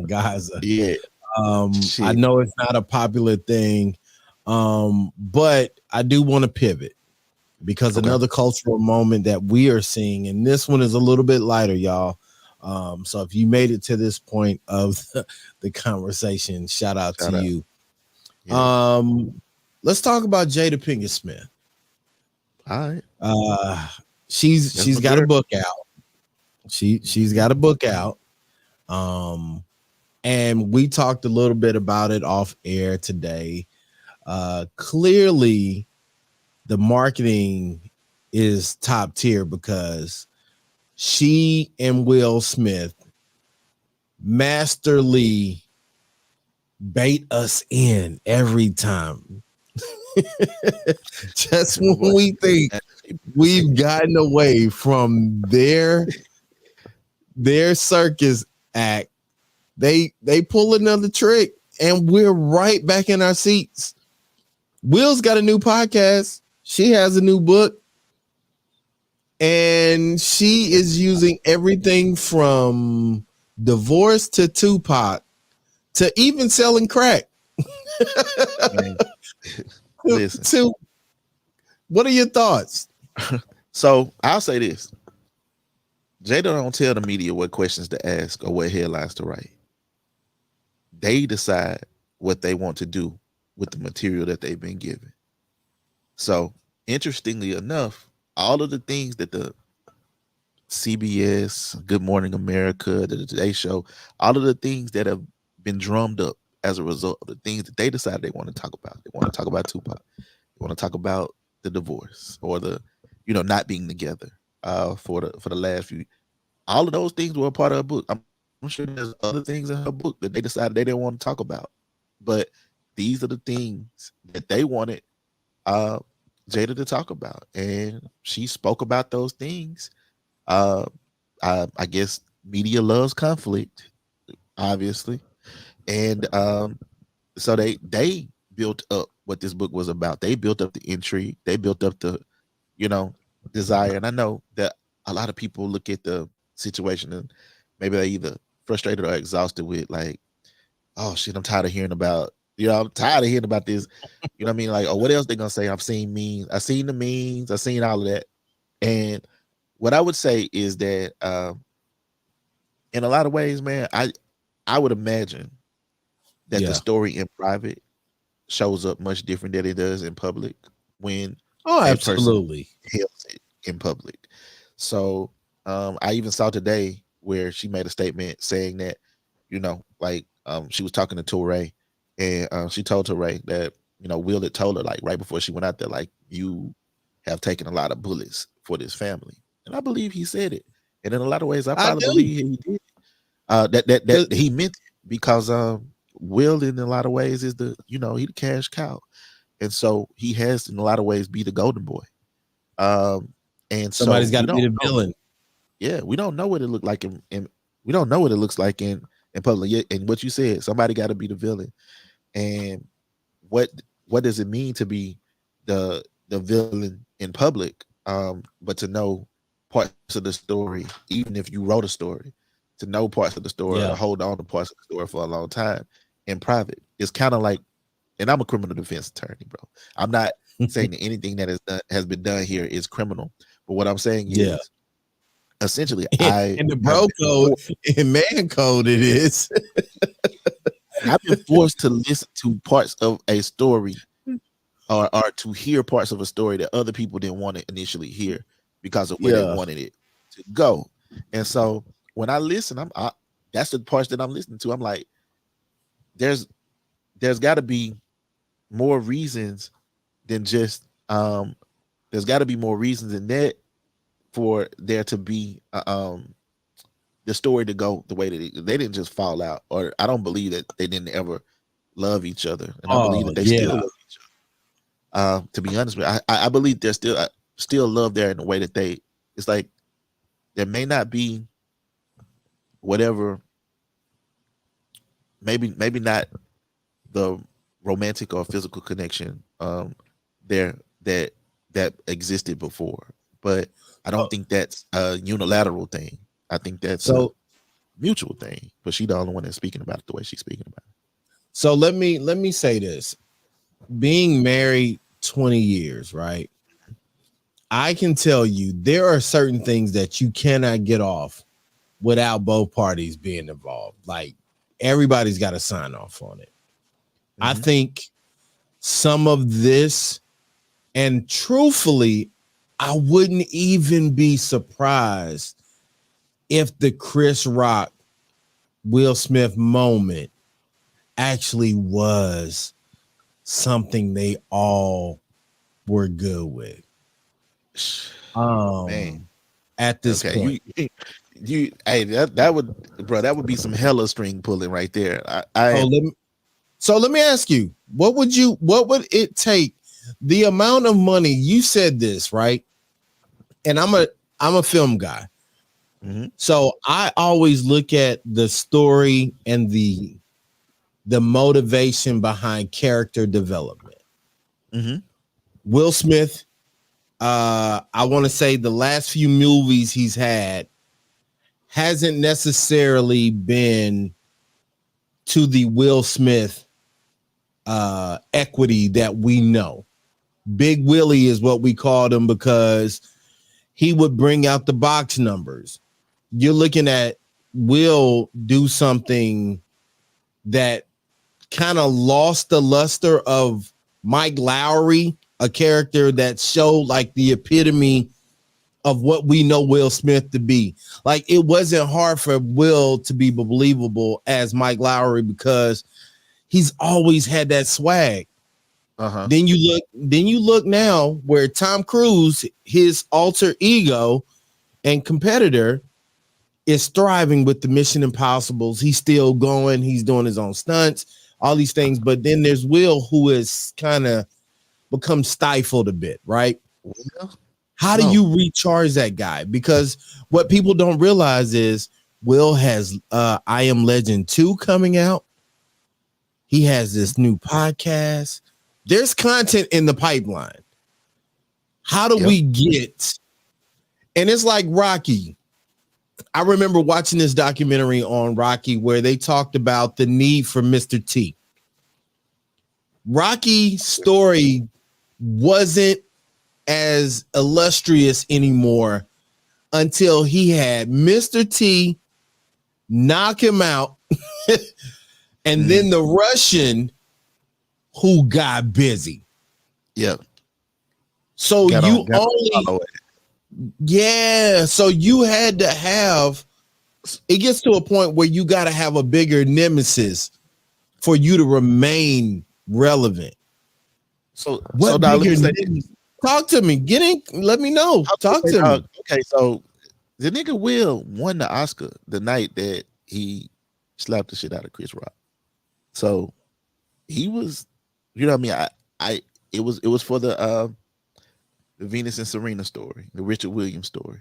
Gaza. yeah, I shit. know it's not a popular thing, but I do want to pivot because Okay, another cultural moment that we are seeing, and this one is a little bit lighter, y'all. So if you made it to this point of the conversation, shout out to shout out. you. Yeah. Um, let's talk about Jada Pinkett Smith. All right. Uh, she's That's she's my got a girl. book out. She's Mhm. got a book out. Um, and we talked a little bit about it off air today. Clearly, the marketing is top tier because she and Will Smith masterly bait us in every time. Just My when boy, we think pussy. we've gotten away from their circus act, they pull another trick and we're right back in our seats. Will's got a new podcast. She has a new book, and she is using everything from divorce to Tupac to even selling crack. Man, listen. To what are your thoughts? So I'll say this: Jada don't tell the media what questions to ask or what headlines to write. They decide what they want to do with the material that they've been given. So, interestingly enough, all of the things that the CBS, Good Morning America, the Today Show, all of the things that have been drummed up as a result of the things that they decided they want to talk about. They want to talk about Tupac. They want to talk about the divorce or the, not being together for the last few. All of those things were a part of her book. I'm sure there's other things in her book that they decided they didn't want to talk about, but these are the things that they wanted uh, Jada to talk about, and she spoke about those things. Uh, I guess media loves conflict, obviously, and so they built up what this book was about. They built up the intrigue. They built up the you know desire. And I know that a lot of people look at the situation and maybe they either frustrated or exhausted with like, oh shit, I'm tired of hearing about. I'm tired of hearing about this. You know what I mean? Like, oh, what else they gonna say? I've seen memes. I've seen the memes. I've seen all of that. And what I would say is that in a lot of ways, man, I would imagine that the Yeah. story in private shows up much different than it does in public when Oh, a person absolutely. tells it in public. So I even saw today where she made a statement saying that, like she was talking to Toure and she told Toure that, Will had told her like right before she went out there, like, you have taken a lot of bullets for this family. And I believe he said it. And in a lot of ways, I I probably do. believe he did. That he meant it because Will in a lot of ways is he the cash cow. And so he has in a lot of ways be the golden boy. And Somebody's so got we to be don't the know. villain. Yeah, we don't know what it looked like in we don't know what it looks like in public. Yeah, and what you said, somebody got to be the villain. And what what does it mean to be the villain in public? But to know parts of the story, even if you wrote a story, to know parts of the story or to Yeah. hold on to parts of the story for a long time in private, it's kind of like, and I'm a criminal defense attorney, bro. I'm not saying that anything that has been done here is criminal, but what I'm saying Yeah. is essentially In the I've bro been code, in man code, it is. I've been forced to listen to parts of a story or to hear parts of a story that other people didn't want to initially hear because of where they Yeah. wanted it to go. And so when I listen, that's the parts that I'm listening to. I'm like, there's there's got to be more reasons than just there's got to be more reasons than that for there to be the story to go the way that they didn't just fall out, or I don't believe that they didn't ever love each other, and I believe Oh, that they still yeah. love each other. To be honest with you, I believe there's still love there in the way that it's like there may not be whatever, maybe not the romantic or physical connection there that existed before, but I don't So, think that's a unilateral thing. I think that's a so mutual thing, but she the only one that's speaking about it the way she's speaking about it. so let me say this. Being married 20 years, right? I can tell you there are certain things that you cannot get off without both parties being involved. Like everybody's got to sign off on it. I Mm-hmm. think some of this, and truthfully, I wouldn't even be surprised if the Chris Rock Will Smith moment actually was something they all were good with. Man, At this okay, point. hey, that would be some hella string pulling right there. Oh, let me ask you, what would it take The amount of money you said this, right? And I'm a film guy. Mm-hmm. So I always look at the story and the motivation behind character development. Mm-hmm. Will Smith, I want to say the last few movies he's had hasn't necessarily been to the Will Smith equity that we know. Big Willie is what we called him because he would bring out the box numbers. You're looking at Will do something that kind of lost the luster of Mike Lowry, a character that showed like the epitome of what we know Will Smith to be. Like it wasn't hard for Will to be believable as Mike Lowry because he's always had that swag. Uh-huh. Then you look now where Tom Cruise, his alter ego and competitor, is thriving with the Mission Impossibles. He's still going, he's doing his own stunts, all these things. But then there's Will, who is kind of become stifled a bit, right? Well, How do no. you recharge that guy? Because what people don't realize is Will has I Am Legend 2 coming out. He has this new podcast. There's content in the pipeline. How do Yep. we get? And it's like Rocky. I remember watching this documentary on Rocky where they talked about the need for Mr. T. Rocky's story wasn't as illustrious anymore until he had Mr. T knock him out and then the Russian who got busy. Yep. So Got you on- got only on follow it. Yeah, so you had to have it gets to a point where you got to have a bigger nemesis for you to remain relevant. So What now let me bigger say nemesis? Talk to me. Get in. Let me know. Talk to me. Okay, so the nigga Will won the Oscar the night that he slapped the shit out of Chris Rock. So he was, you know what I mean? It was for the Venus and Serena story, the Richard Williams story.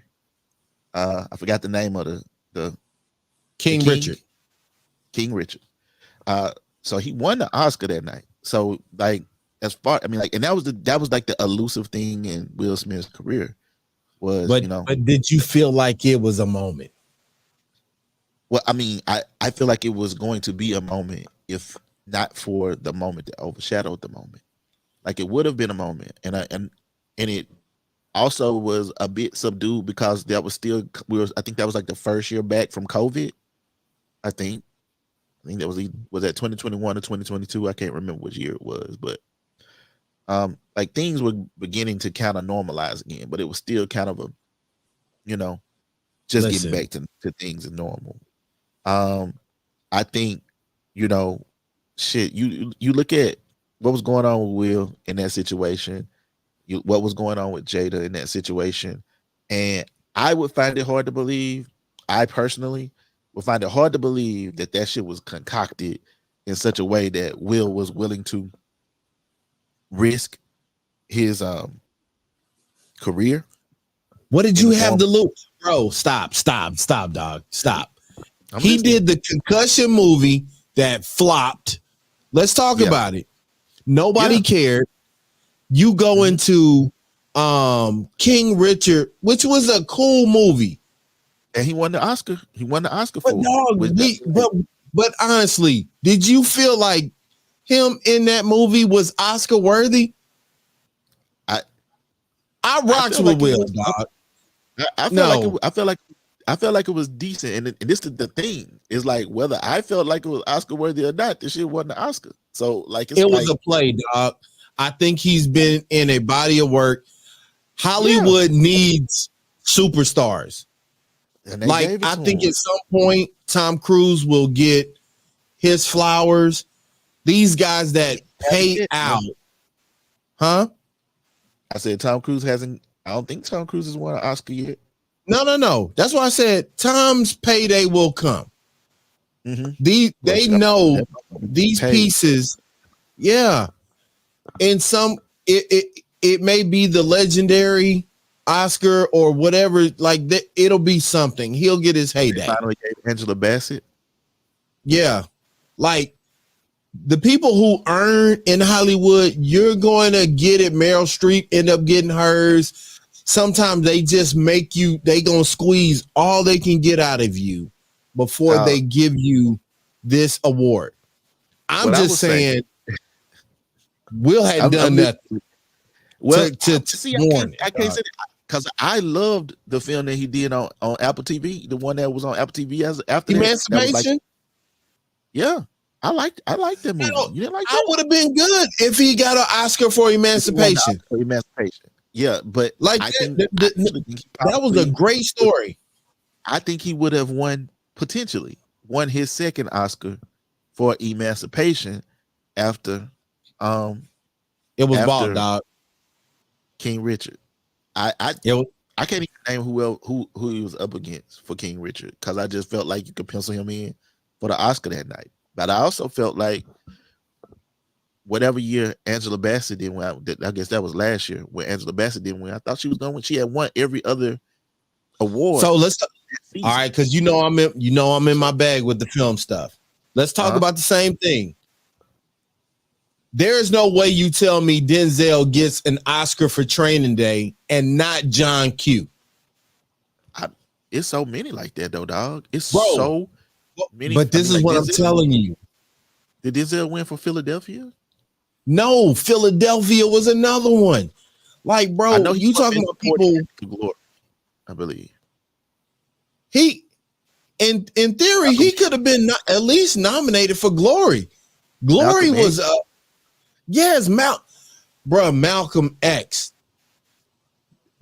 I forgot the name of the King King Richard. King Richard. So he won the Oscar that night. So like as far, I mean, like, and that was like the elusive thing in Will Smith's career was, But you know, but did you feel like it was a moment? well, I mean, I feel like it was going to be a moment if not for the moment that overshadowed the moment. Like it would have been a moment, and it also was a bit subdued because that was still I think that was like the first year back from COVID. I think that was that 2021 or 2022. I can't remember which year it was, but like things were beginning to kind of normalize again, but it was still kind of a, you know, just Listen. getting back to things as normal. I think, you know, shit, you look at what was going on with Will in that situation, what was going on with Jada in that situation, and I would find it hard to believe. I personally would find it hard to believe that that shit was concocted in such a way that Will was willing to risk his career. What did in you the have form- to lose? Bro, stop, dog. Stop. I'm He listening. did the concussion movie that flopped. Let's talk Yeah. about it. Nobody Yeah. cared. You go into King Richard, which was a cool movie. And he won the Oscar. He won the Oscar But for it. dog, With but honestly, did you feel like him in that movie was Oscar worthy? I rocks feel with like it Will, was- dog. I felt No. like I felt like it was decent, and this is the thing. It's like whether I felt like it was Oscar worthy or not, this shit wasn't the Oscar. So like it's It like was a play, dog. I think he's been in a body of work. Hollywood needs superstars. and they Like gave it I to think him. at some point Tom Cruise will get his flowers. These guys that pay it, out, huh? I said Tom Cruise hasn't. I don't think Tom Cruise has won an Oscar yet. No. That's why I said Tom's payday will come. Mm-hmm. They know these Paid. pieces, yeah. And it may be the legendary Oscar or whatever. Like that, it'll be something. He'll get his heyday. Finally gave Angela Bassett. Yeah, like the people who earn in Hollywood, you're going to get it. Meryl Streep end up getting hers. Sometimes they just make you. They gonna squeeze all they can get out of you before they give you this award. I'm just saying, Will had done that. Well, to see, I can't say that because I loved the film that he did on Apple TV, the one that was on Apple TV after Emancipation. That was like, yeah, I liked that movie. You didn't like that? I would have been good if he got an Oscar for Emancipation. Yeah, but like I think that was a great story. I think he would have potentially won his second Oscar for Emancipation after it was Bald Dog. King Richard. I can't even name who he was up against for King Richard because I just felt like you could pencil him in for the Oscar that night. But I also felt like whatever year Angela Bassett didn't win, I guess that was last year when Angela Bassett didn't win. I thought she was going to win. She had won every other award. So let's all right, because I'm in my bag with the film stuff. Let's talk about the same thing. There is no way you tell me Denzel gets an Oscar for Training Day and not John Q. It's so many like that though, dog. It's so many. But this is what I'm telling you. Did Denzel win for Philadelphia? No, Philadelphia was another one. Like, bro, you talking about people? Glory, I believe. He, in theory, he could have been at least nominated for Glory. Glory was yes, Malcolm X.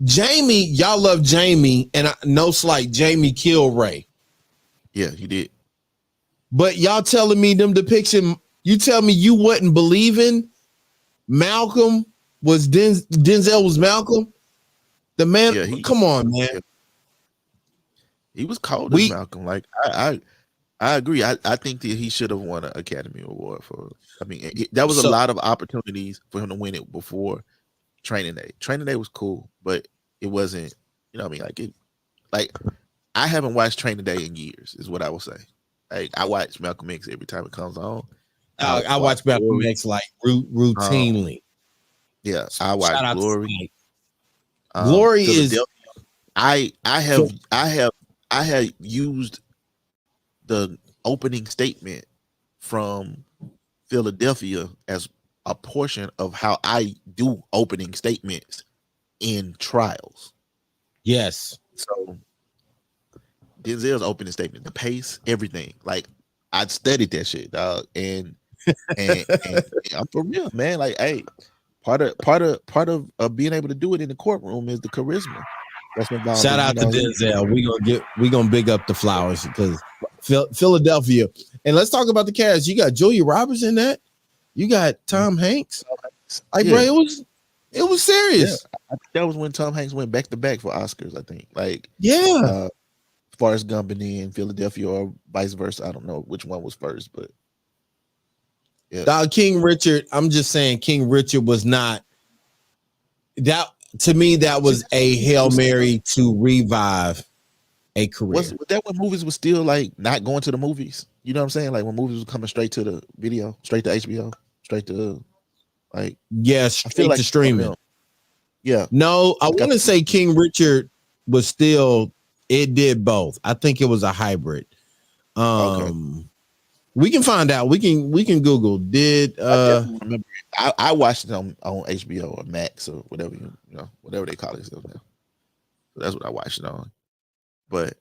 Jamie, y'all love Jamie, and no slight, Jamie killed Ray. Yeah, he did. But y'all telling me them depiction, you tell me you wasn't believing Malcolm was Denzel was Malcolm? The man, come on, man. Yeah. He was cold as Malcolm. Like I agree. I think that he should have won an Academy Award for. I mean, that was a lot of opportunities for him to win it before Training Day. Training Day was cool, but it wasn't. You know what I mean? Like I haven't watched Training Day in years. Is what I will say. Like I watch Malcolm X every time it comes on. I watch Malcolm X like routinely. Yeah, I watch Glory. Glory is. I have used the opening statement from Philadelphia as a portion of how I do opening statements in trials. Yes. So Denzel's opening statement, the pace, everything. Like I studied that shit, dog, and I'm for real, man. Like, hey, part of being able to do it in the courtroom is the charisma. Shout out to Denzel. We gonna big up the flowers because Philadelphia. And let's talk about the cast. You got Julia Roberts in that. You got Tom Hanks. Like, bro, it was serious. Yeah. I think that was when Tom Hanks went back to back for Oscars. I think. Like, Forrest Gump and then Philadelphia or vice versa. I don't know which one was first, but yeah. Dog, King Richard. I'm just saying, King Richard was not that. To me, that was a Hail Mary to revive a career. Was that when movies were still like not going to the movies? You know what I'm saying? Like when movies were coming straight to the video, straight to HBO, straight to like straight to streaming. Yeah. No, I want to say King Richard was still. It did both. I think it was a hybrid. We can find out. We can Google. Did I watched it on HBO or Max or whatever whatever they call it now. So that's what I watched it on. But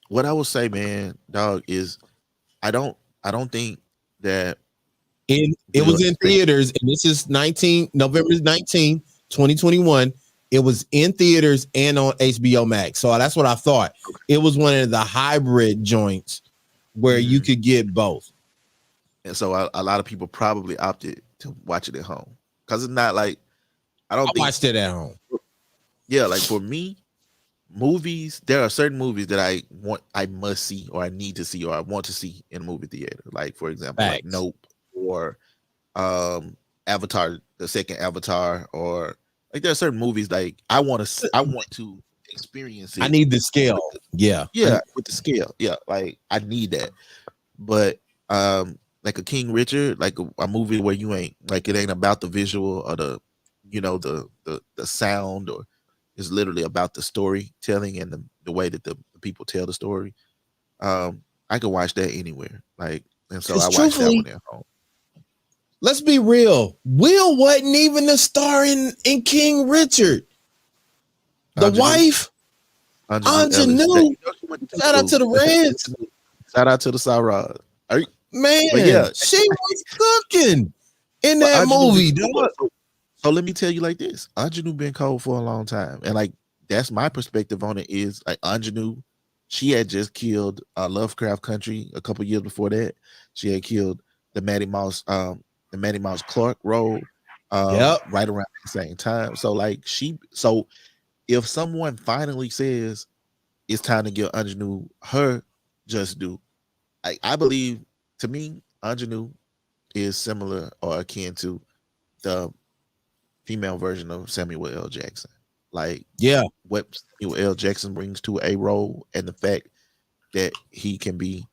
what I will say, man, dog, is I don't think that it was in theaters, and this is November 19, 2021. It was in theaters and on HBO Max. So that's what I thought. It was one of the hybrid joints where you could get both. And so a lot of people probably opted to watch it at home because it's not like I watched it at home. Yeah, like for me, movies, there are certain movies that I must see or I need to see or I want to see in a movie theater. Like for example, like Nope or Avatar, the second Avatar, or like there are certain movies like I want to experience I it need the with scale. the, Yeah. yeah, with the scale. Yeah, like I need that. But like a King Richard, like a movie where you ain't like it ain't about the visual or the the sound, or it's literally about the storytelling and the way that the people tell the story. I could watch that anywhere. Like, and so Because I watched that truthfully, one at home. let's be real. Will wasn't even a star in King Richard. The Anjanou, wife, Anjanou Ellis. That, Ingenue. you know, she went to Tuka Shout out to school. the Reds. Shout out to the Cyrod. But Man, yeah, she was cooking in but that Anjanou been movie, cold. dog. So let me tell you like this: Anjanou been cold for a long time, and like that's my perspective on it. Is like Anjanou, she had just killed Lovecraft Country a couple years before that. She had killed the Maddie Mouse, the Maddie Mouse Clark role, Yep. right around the same time. So like so if someone finally says it's time to give Anjanou her just due, I believe, to me, Anjanou is similar or akin to the female version of Samuel L. Jackson. Like Yeah. what Samuel L. Jackson brings to a role, and the fact that he can be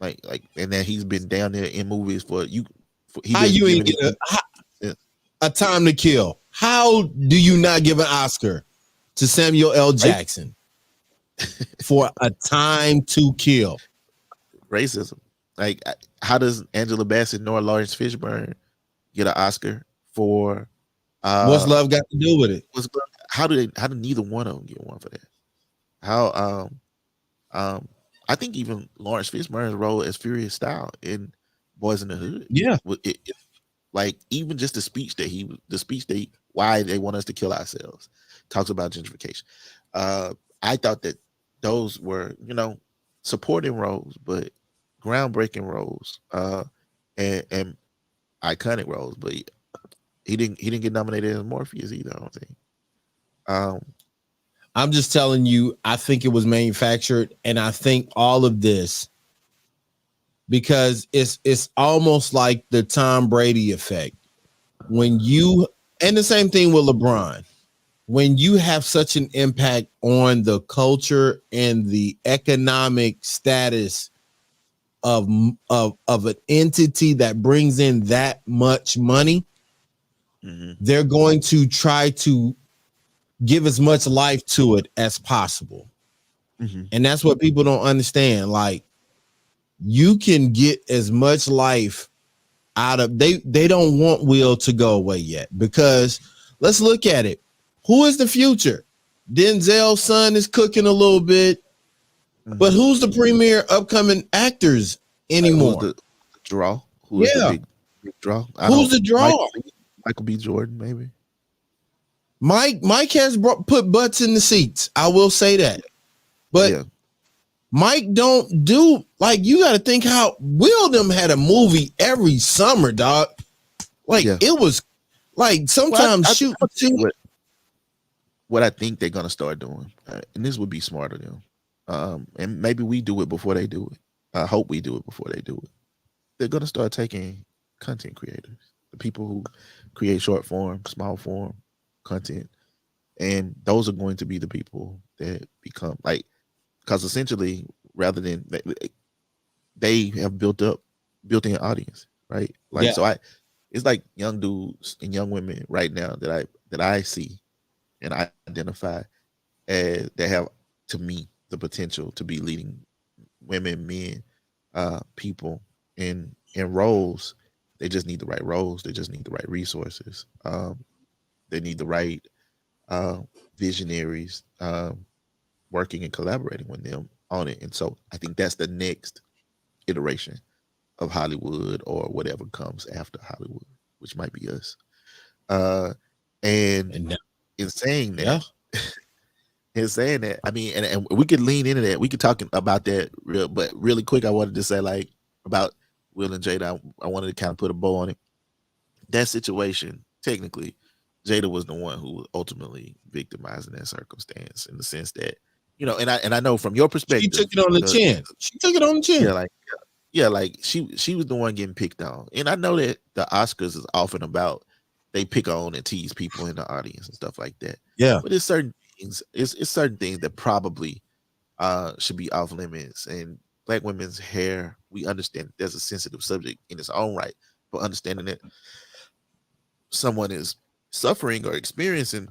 and that he's been down there in movies he How been you ain't giving get it. a time to kill? How do you not give an Oscar to Samuel L. Jackson for A Time to Kill? Racism. Like, how does Angela Bassett nor Lawrence Fishburne get an Oscar for What's uh love got to do with it? how do neither one of them get one for that? How um I think even Lawrence Fishburne's role as Furious Style in Boys in the Hood, Yeah. like even just the speech why they want us to kill ourselves, talks about gentrification. I thought that those were, supporting roles, but groundbreaking roles, and iconic roles. But he didn't get nominated as Morpheus either, I don't think. um I'm just telling you, I think it was manufactured, and I think all of this because it's almost like the Tom Brady effect. When you and the same thing with LeBron, when you have such an impact on the culture and the economic status of an entity that brings in that much money, mhm, they're going to try to give as much life to it as possible. mhm, And that's what people don't understand. Like, you can get as much life out of they don't want Will to go away yet, because let's look at it. Who is the future? Denzel's son is cooking a little bit, but mhm. who's the premier upcoming actors Like, who's anymore? the draw? Who is the Yeah. big draw? I Who's don't. the draw? Michael B. Jordan, maybe. Mike has put butts in the seats. I will say that. But Yeah, Mike don't do, like, you got to think how Will them had a movie every summer, dog. Like, yeah. it was like Well, sometimes shoot I'll tell you two. what I think they're gonna start doing, and this would be smarter than, and maybe we do it before they do it. I hope we do it before they do it. They're gonna start taking content creators, the people who create short form, small form content, and those are going to be the people that become like, because essentially, rather than they have built in audience, right? Like, Yeah. so it's like young dudes and young women right now that I see and I identify as that have, to me, the potential to be leading women, men, people in roles. They just need the right roles. They just need the right resources. They need the right uh, visionaries, working and collaborating with them on it. And so I think that's the next iteration of Hollywood, or whatever comes after Hollywood, which might be us. Uh, and And in saying yeah. that, I mean, and we could lean into that. We could talk about that but really quick, I wanted to say, like, about Will and Jada. I wanted to kind of put a bow on it. That situation, technically, Jada was the one who was ultimately victimized in that circumstance, in the sense that, and I know from your She took perspective, it on the chin. She took it on the yeah, chin. like, yeah, like she was the one getting picked on, and I know that the Oscars is often about they pick on and tease people in the audience and stuff like that. Yeah. But it's certain things, it's certain things that probably should be off limits. And black women's hair, we understand there's a sensitive subject in its own right, but understanding that someone is suffering or experiencing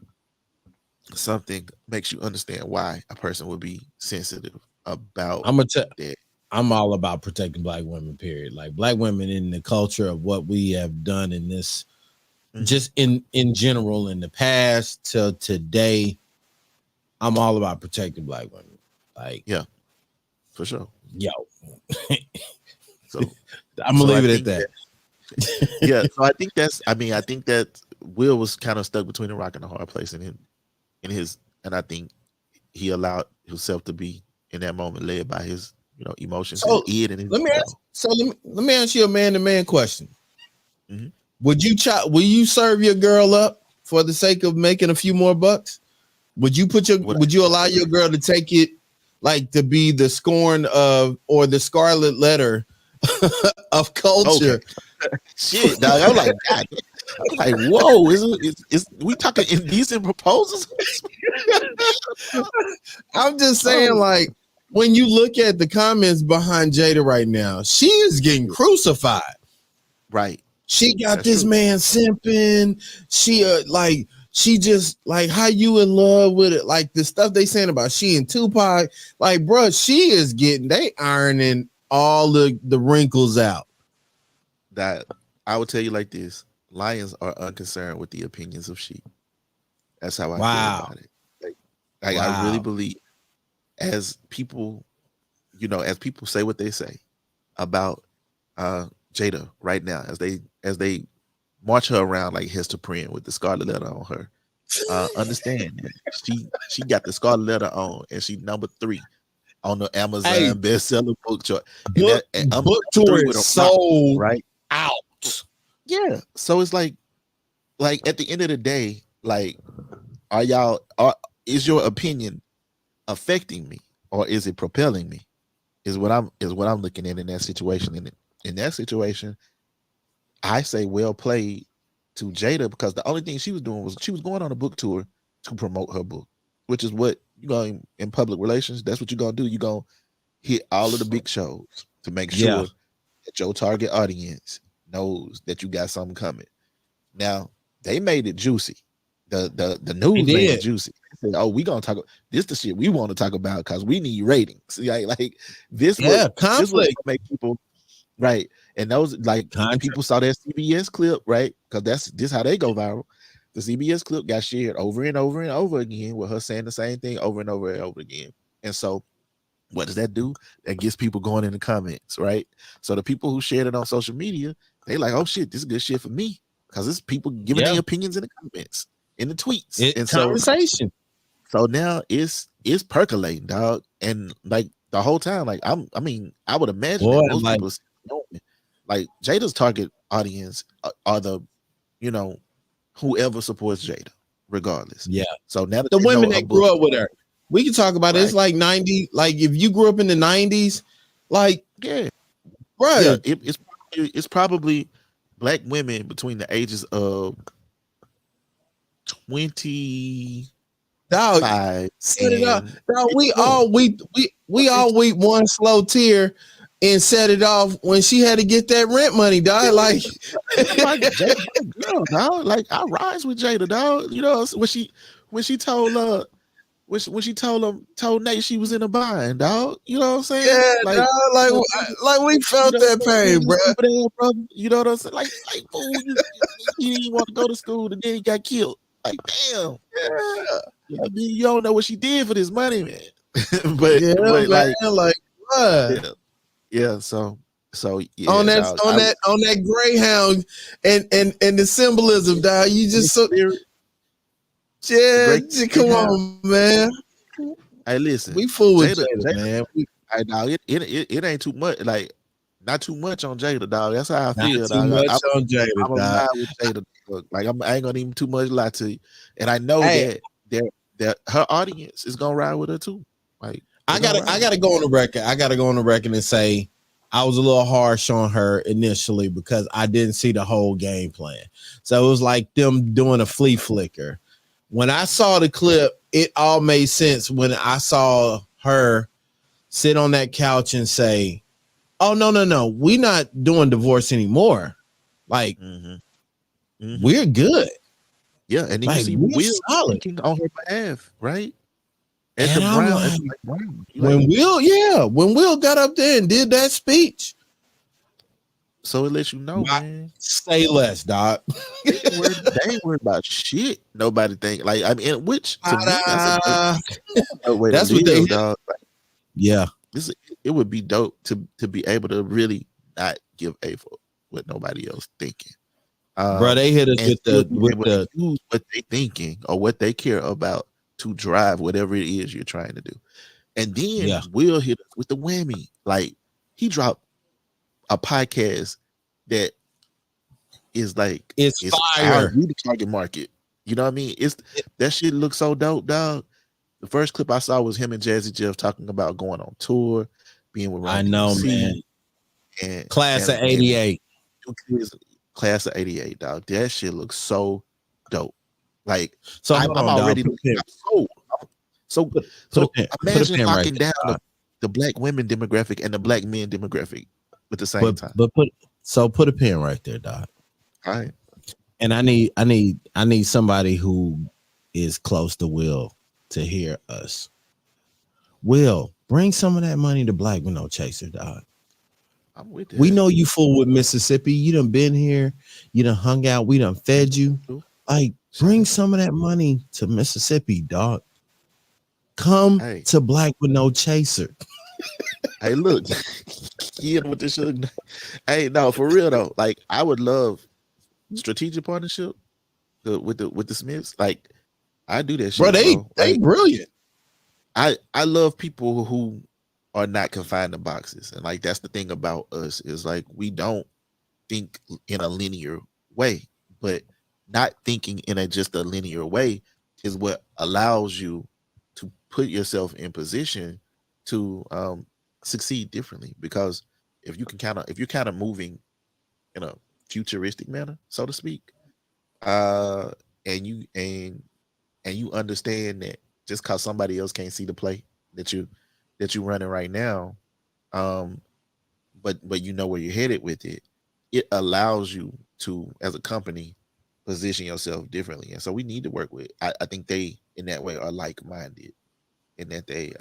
something makes you understand why a person would be sensitive about I'm gonna tell. that. I'm all about protecting black women. Period. Like black women in the culture of what we have done in this, Mhm. just in general, in the past till today. I'm all about protecting black women. Like, Yeah, for sure. yo, So I'm gonna so I leave it at think that. yeah, so I think that's I think that Will was kind of stuck between a rock and a hard place in his and I think he allowed himself to be in that moment led by his, emotions, his So id and his let me ask. ego. Let me ask you a man to man question. Mhm. Will you serve your girl up for the sake of making a few more bucks? What Would you allow your girl to take it, like to be the scorn of or the scarlet letter of okay. culture? Shit, dog. I was like, God, I was like, whoa, is we talking indecent proposals? I'm just saying, Oh, like, when you look at the comments behind Jada right now, she is getting crucified. right. She got That's this true. man simping. She just like how you in love with it. Like the stuff they saying about she and Tupac. Like, bro, she is getting they ironing all the wrinkles out. That I would tell you like this: lions are unconcerned with the opinions of sheep. That's how I feel Wow. about it. Like I really Wow. believe, as people, as people say what they say about Jada right now, as they march her around like Hester Prynne with the scarlet letter on her. Understand that she got the scarlet letter on, and she number 3 on the Hey, Amazon bestseller book chart, and book and I'm book number 3 tour with is a rock, sold right? out. Yeah. So it's like at the end of the day, like, is your opinion affecting me or is it propelling me? Is what I'm looking at in that situation. In that situation, I say well played to Jada, because the only thing she was doing was she was going on a book tour to promote her book, which is what you go in public relations. That's what you're gonna do. You're gonna hit all of the big shows to make Yeah, sure that your target audience knows that you got something coming. Now they made it juicy. The he news made it did. juicy. They said, "Oh, we gonna talk. This the shit we want to talk about because we need ratings." Like Yeah, this was conflict. gonna make people right. And those like Contract. people saw that CBS clip, right? Because this how they go viral. The CBS clip got shared over and over and over again with her saying the same thing over and over and over again. And so what does that do? That gets people going in the comments, right? So the people who shared it on social media, they like, oh shit, this is good shit for me. Because it's people giving Yeah, their opinions in the comments, in the tweets. it And conversation. so now it's percolating, dog. And like the whole time, like I would imagine Boy, that most like people like Jada's target audience are the, you know, whoever supports Jada, regardless. yeah. So now that The they know women her that book, grew up with her. We can talk about it. It's right? like 90, like if you grew up in the 90s, like, Yeah, yeah. bruh, It's probably black women between the ages of 25 dog, set it up. and Dog, 51. we all weep one slow tear and set it off when she had to get that rent money, dog. Like Jada, my girl, dog. Like I rise with Jada, dog. You know when she told told Nate she was in a bind, dog. You know what I'm saying? yeah, Like, dog, like you know, like we felt that pain, bro. stupid ass brother. You know what I'm saying? Like fool, he didn't want to go to school and then he got killed. Like damn, Yeah, I mean, you don't know what she did for this money, man. yeah, but man. like Like what? yeah, yeah. So yeah, dog. On that Greyhound and the symbolism, dog. You In the just so spirit, the yeah, great come Greyhound. on, man. Hey, listen, We fool with Jada, Jada, man. hey, dog, it ain't too much. Like, not too much on Jada, dog. That's how I Not feel, too dog. much on I'm Jada, a dog. ride with Jada. Dog. Like, I ain't gonna even too much lie to you, and I know Hey, that her audience is gonna ride with her too. Like, they gonna ride I with gotta her. go on the record. I gotta go on the record and say, I was a little harsh on her initially because I didn't see the whole game plan. So it was like them doing a flea flicker. When I saw the clip, it all made sense when I saw her sit on that couch and say, "Oh no, we're not doing divorce anymore. Like Mm-hmm. Mm-hmm. we're good. Yeah, and then you Like see we're Will solid." speaking on her behalf, right? At the And I'm Brown, at like, the like Brown, you like, when Will got up there and did that speech, so it lets you know, my, man. say less, doc. They ain't worried about shit. Nobody think like I mean, which to me Ta-da. a way to That's what they live, hit. dog. Like, Yeah, this it would be dope to be able to really not give a fuck what nobody else thinking. bro. They hit us And with still the be able to use what they thinking or what they care about to drive whatever it is you're trying to do. And then yeah. Will hit us with the whammy. Like he dropped a podcast that is like It's it's our fire. we the target market. You know what I mean? It's that shit looks so dope, dog. The first clip I saw was him and Jazzy Jeff talking about going on tour, being with I Run know, DMC, man. and Class of and '88. class of '88, dog. That shit looks so dope. Like So hold I'm on, dog. already I'm sold. So Put a so pin. Put a imagine pin right locking there, down dog. the black women demographic and the black men demographic at the same But time. but put a pin right there, dog. All right. And I need somebody who is close to Will to hear us. Will, bring some of that money to Black with No Chaser, dog. I'm with We that. know you full with Mississippi. You done been here. You done hung out. We done fed you. Like, Shout bring out. some of that money to Mississippi, dog. Come Hey, to Black with No Chaser. hey, look, you know what this should. Hey, no, for real though. Like, I would love strategic partnership with the Smiths. Like, I do that Bro, shit, they bro. they Like, brilliant. I love people who are not confined to boxes, and like that's the thing about us is like we don't think in a linear way, but not thinking in a just a linear way is what allows you to put yourself in position to succeed differently. Because if you're kind of moving in a futuristic manner, so to speak, uh, and you understand that just because somebody else can't see the play that you running right now, um, but you know where you're headed with it, it allows you to, as a company, position yourself differently. And so we need to work with. I think they, in that way, are like-minded in that they,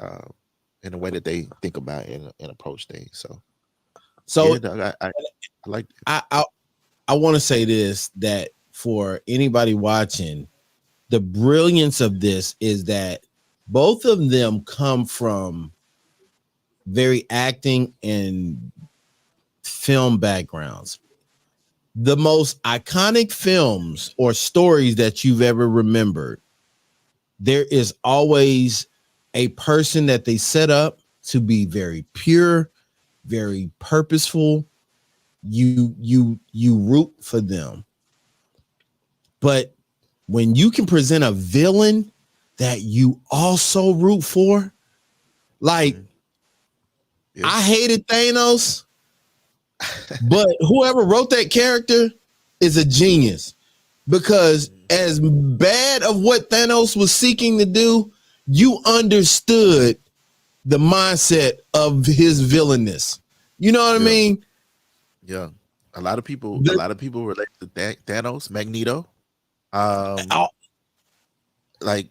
in the way that they think about and approach things. So So yeah, dog, I like that. I want to say this, that for anybody watching, the brilliance of this is that both of them come from very acting and film backgrounds. The most iconic films or stories that you've ever remembered, there is always a person that they set up to be very pure, very purposeful. You root for them. But when you can present a villain that you also root for, like Mhm. Yeah. I hated Thanos, but whoever wrote that character is a genius, because Mhm. as bad of what Thanos was seeking to do, you understood the mindset of his villainous. You know what I Yeah. mean? Yeah. A The, lot of people relate to Thanos, Magneto, um, all- like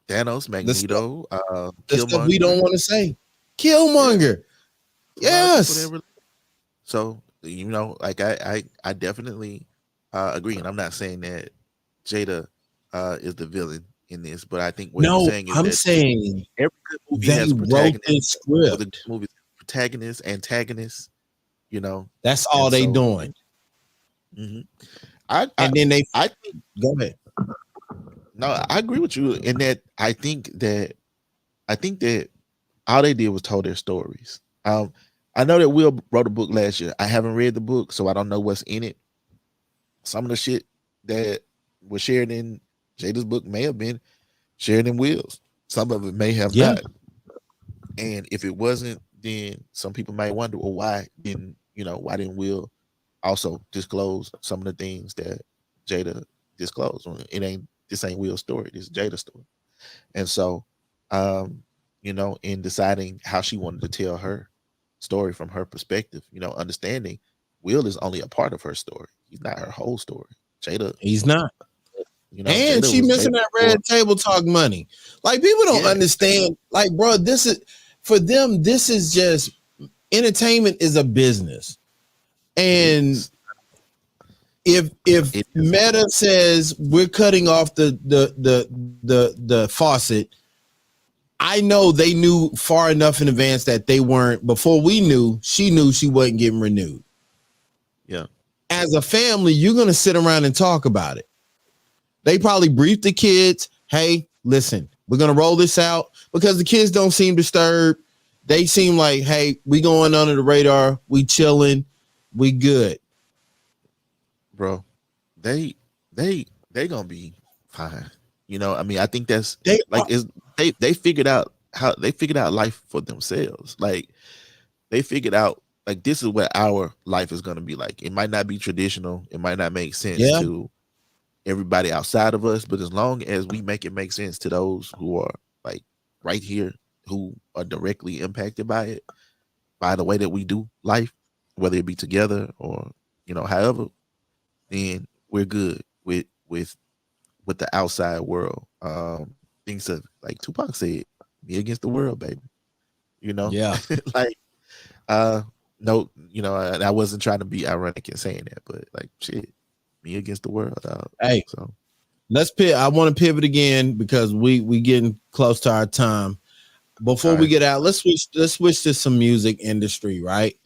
Thanos, the stuff, Magneto, the stuff we don't Killmonger. want to say. Yeah, Killmonger. a lot of people that Yes. relate. So like I definitely agree, and I'm not saying that Jada is the villain in this, but I think what I'm No, saying is I'm that saying every good movie they has wrote protagonists. this With a good script. movie, protagonists, antagonists, you know, That's all and they so doing. mhm. I I And then they I think go ahead. no, I agree with you in that I think that all they did was told their stories. I know that Will wrote a book last year. I haven't read the book, so I don't know what's in it. Some of the shit that was shared in Jada's book may have been shared in Will's. Some of it may have Yeah. not. And if it wasn't then some people might wonder, well, why didn't Will also disclose some of the things that Jada disclosed? Well, this ain't Will's story, this is Jada's story. And so, um, in deciding how she wanted to tell her story from her perspective, understanding Will is only a part of her story. He's not her whole story. Jada, He's not. And Jada she was missing Jada that before. red table talk money. Like people don't Yeah, understand. Like, bro, this is for them. This is just entertainment is a business. it And is. if It is. Meta says we're cutting off the faucet, I know they knew far enough in advance that they weren't. Before we knew she wasn't getting renewed. Yeah. As a family, you're gonna sit around and talk about it. They probably briefed the kids, hey, listen, we're gonna roll this out because the kids don't seem disturbed. They seem like, hey, we going under the radar, we chilling, we good. Bro, they they gonna be fine. I mean, I think that's They like is they figured out life for themselves. Like they figured out like this is what our life is gonna be like. It might not be traditional, it might not make sense yeah, to everybody outside of us, but as long as we make it make sense to those who are like right here, who are directly impacted by it, by the way that we do life, whether it be together or however, then we're good with the outside world. Things of like Tupac said, "Me against the world, baby." You know, yeah. like uh, no, and I wasn't trying to be ironic in saying that, but like shit, me against the world, dog. Hey, So, let's pivot. I want to pivot again because we getting close to our time. Before all we right. get out, let's switch to some music industry, right?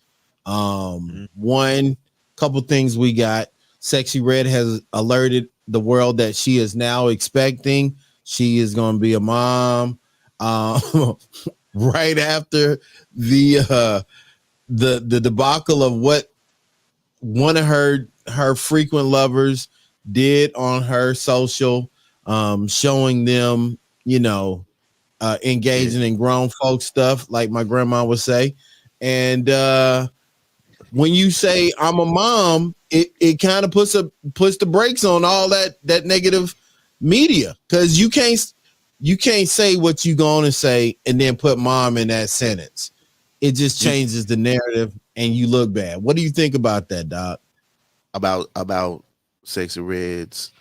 Mhm. One couple things we got. Sexy Red has alerted the world that she is now expecting. She is going to be a mom. Right after the debacle of what one of her frequent lovers did on her social, showing them, Yeah, engaging in grown folk stuff, like my grandma would say. And when you say I'm a mom, it kind of puts the brakes on all that negative media because you can't say what you going to say and then put mom in that sentence. It just you changes the narrative and you look bad. What do you think about that, Doc? about Sexy Reds.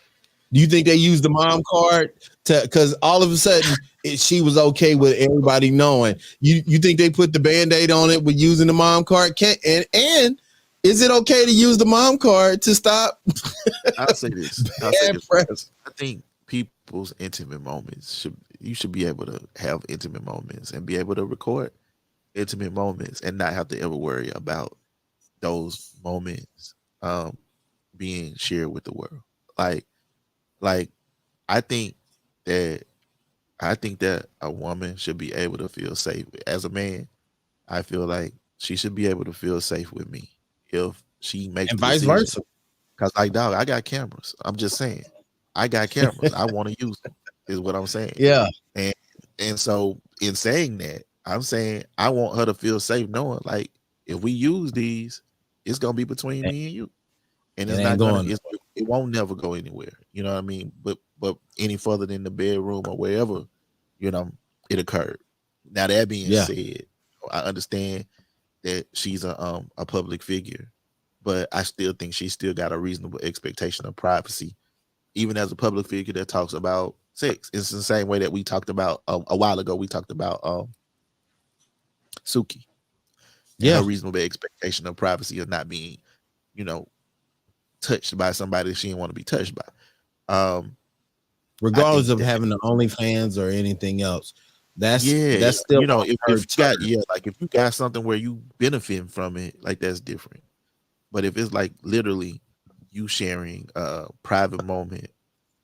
Do you think they used the mom card to because all of a sudden she was okay with everybody knowing? You think they put the band-aid on it with using the mom card? And is it okay to use the mom card to stop I'll say this. I'll say bad this. press? I think people's intimate moments you should be able to have intimate moments and be able to record intimate moments and not have to ever worry about those moments being shared with the world. Like like I think that I think that a woman should be able to feel safe. As a man, I feel like she should be able to feel safe with me if she makes And the vice decision. versa. Cause like dog, I got cameras. I'm just saying, I got cameras. I want to use them. Is what I'm saying. Yeah. And and so in saying that, I'm saying I want her to feel safe, knowing like if we use these, it's gonna be between It me and you, and it it's ain't not gonna. going. It won't never go anywhere. You know what I mean? But any further than the bedroom or wherever, you know, it occurred. Now that being Yeah. said, I understand that she's a public figure, but I still think she still got a reasonable expectation of privacy, even as a public figure that talks about sex. It's the same way that we talked about a while ago. We talked about Suki and her Yeah. reasonable expectation of privacy of not being, you know, touched by somebody that she didn't want to be touched by. Um, I Regardless think of that having the OnlyFans or anything else, yeah, that's still on if her you got terms. like if you got something where you benefiting from it, like that's different. But if it's like literally you sharing a private moment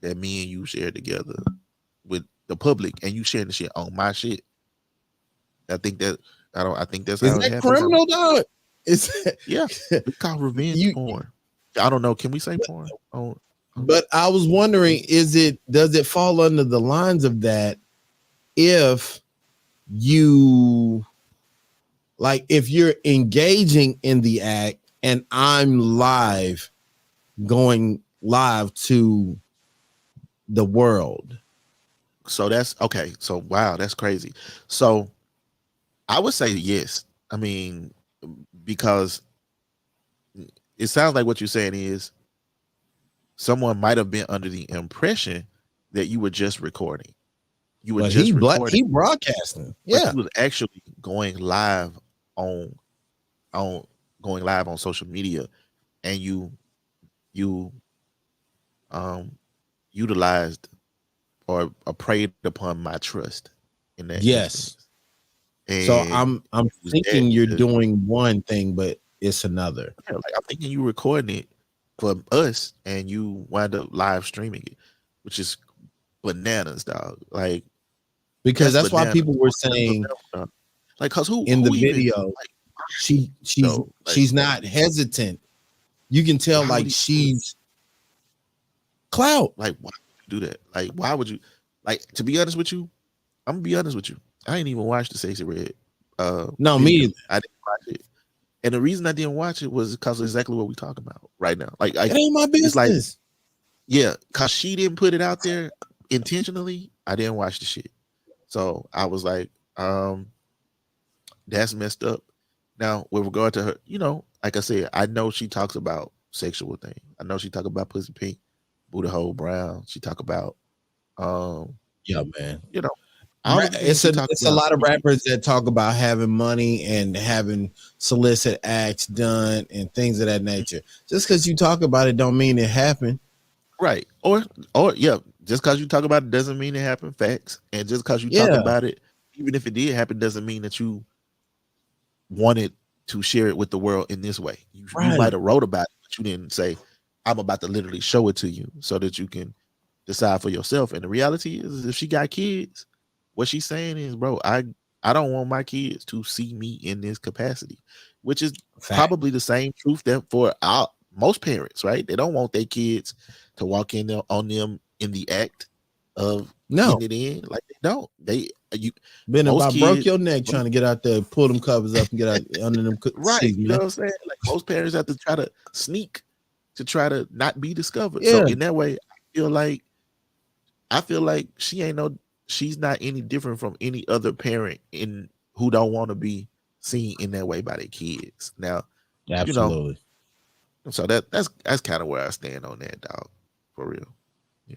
that me and you share together with the public and you sharing the shit on my shit, I think that I think that's Is how it that happens. criminal, dog? It's Yeah, it's called revenge you. porn. I don't know. Can we say porn? Oh, But I was wondering, does it fall under the lines of that if you like if you're engaging in the act and I'm live, going live to the world. So that's okay. So wow, that's crazy. So I would say yes. I mean, because it sounds like what you're saying is someone might have been under the impression that you were just recording. You were But just recording, he broadcasting. but Yeah. you was actually going live on on going live on social media, and you um utilized or preyed upon my trust in that Yes. instance. So And I'm it was that thinking you're because doing one thing, but it's another. yeah, like I'm thinking you recording it for us and you wind up live streaming it, which is bananas, dog. Like Because that's that's why bananas people were on another saying level, dog. Like, cause in the who even video, like she's though? Like she's not hesitant. You can tell why would like he do it? she's clout. Like why would you do that? Like why would you like to be honest with you? I'm gonna be honest with you. I ain't even watched the Sexy Red No, me video. either. I didn't watch it. And the reason I didn't watch it was because of exactly what we talking about right now. It ain't my It's like, business. yeah, cause she didn't put it out there intentionally. I didn't watch the shit. So I was like, that's messed up. Now, with regard to her, like I said, I know she talks about sexual things. I know she talk about pussy pink, booty hole brown. She talk about um, Yeah, man. you know, all of the things she talk It's a about. lot of rappers that talk about having money and having solicit acts done and things of that nature. Just because you talk about it don't mean it happened. Right. Or yeah, just because you talk about it doesn't mean it happened. Facts. And just because you talk Yeah, about it, even if it did happen, doesn't mean that you wanted to share it with the world in this way. You might right. have wrote about it, but you didn't say, I'm about to literally show it to you so that you can decide for yourself. And the reality is if she got kids, what she's saying is, bro, I don't want my kids to see me in this capacity, which is Fact. probably the same truth that for most parents, right? They don't want their kids to walk in there on them in the act of No, getting it in. Like they don't. You been most about broke kids your neck trying to get out there, pull them covers up and get out under them right. seats, You know man. what I'm saying? Like most parents have to try to sneak to try to not be discovered. So Yeah, in that way, I feel like she's not any different from any other parent in who don't want to be seen in that way by their kids. Now, you know, absolutely. so that's kind of where I stand on that, dog. For real. Yeah.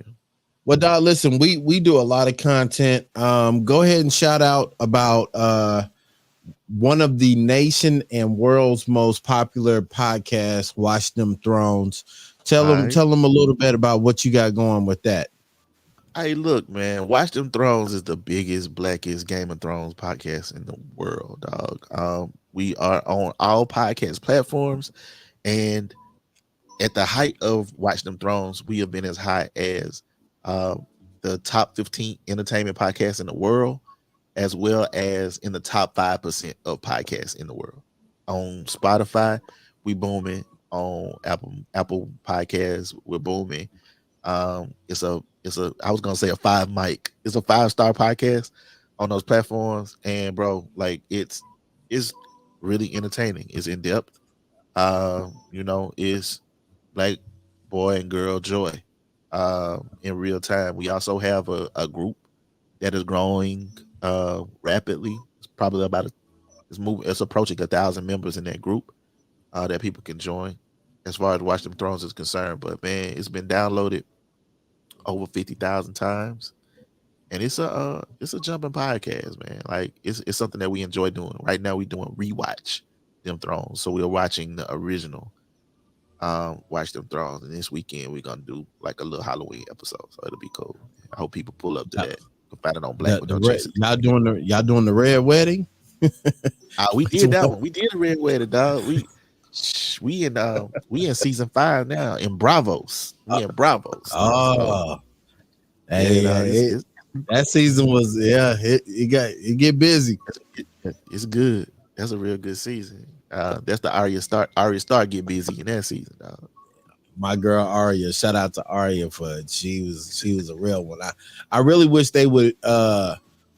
Well, dog, listen, we do a lot of content. Go ahead and shout out about one of the nation and world's most popular podcasts, Watch Them Thrones. All right. Tell them a little bit about what you got going with that. Hey, look, man. Watch Them Thrones is the biggest, blackest Game of Thrones podcast in the world, dog. We are on all podcast platforms, and at the height of Watch Them Thrones, we have been as high as um, the top 15 entertainment podcasts in the world, as well as in the top 5% of podcasts in the world. On Spotify, we booming. On Apple Podcasts, we're booming. It's a I was gonna say a five mic. It's a 5-star podcast on those platforms, and bro, like it's really entertaining. It's in depth. It's like boy and girl joy in real time. We also have a group that is growing rapidly. It's probably it's approaching 1,000 members in that group that people can join as far as Watch Them Thrones is concerned. But man, it's been downloaded over 50,000 times. And it's a jumping podcast, man. Like it's something that we enjoy doing. Right now we doing rewatch Them Thrones. So we're watching the original Watch Them Thrones. And this weekend we're gonna do like a little Halloween episode. So it'll be cool. I hope people pull up to Uh, that. You can find it on Black with No red, Chaser. y'all doing the red wedding? We did that one. We did a red wedding, dog. We in season 5 now in Bravos. We in Bravos. So Oh, yeah, hey, dog, that season was it get busy. it's good. That's a real good season. That's the Arya Stark get busy in that season, dog. My girl Aria, shout out to Aria for she was a real one. I really wish they would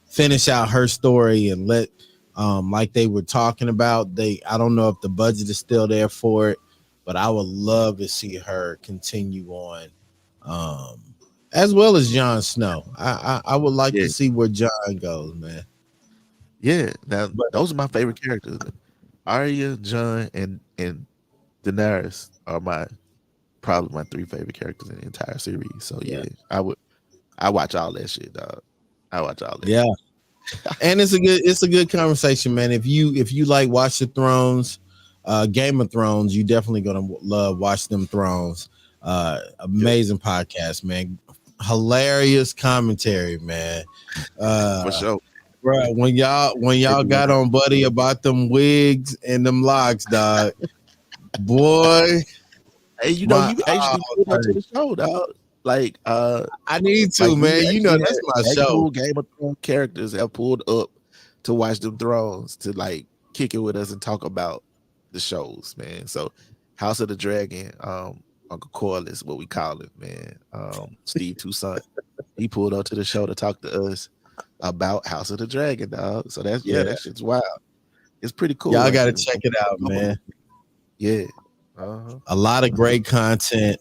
finish out her story and let like they were talking about. I don't know if the budget is still there for it, but I would love to see her continue on, um, as well as Jon Snow. I would like Yeah, to see where Jon goes, man. yeah. Now But those are my favorite characters. Arya, Jon, and Daenerys are my probably my three favorite characters in the entire series. So yeah, yeah, I watch all that shit, dog. I watch all that. yeah. And it's a good conversation, man. If you like Watch the Thrones, Game of Thrones, you definitely gonna love Watch Them Thrones. Yeah, Amazing podcast, man. Hilarious commentary, man. for Uh, sure. bro, when They y'all be got on. on Buddy about them wigs and them locks, dog, boy, Hey, you know, my he actually pulled up to hurt. the show, dog. Like, I need like to, we man. You know actually that's my had show. actual Game of Thrones characters have pulled up to watch them Thrones to like kick it with us and talk about the shows, man. So, House of the Dragon, Uncle Corliss, what we call it, man. Steve Toussaint, he pulled up to the show to talk to us about House of the Dragon, dog. So that's yeah, Yeah, that shit's wild. It's pretty cool, y'all ain't got to it? check it out, man. Yeah. Uh-huh. A lot of Uh-huh. great content.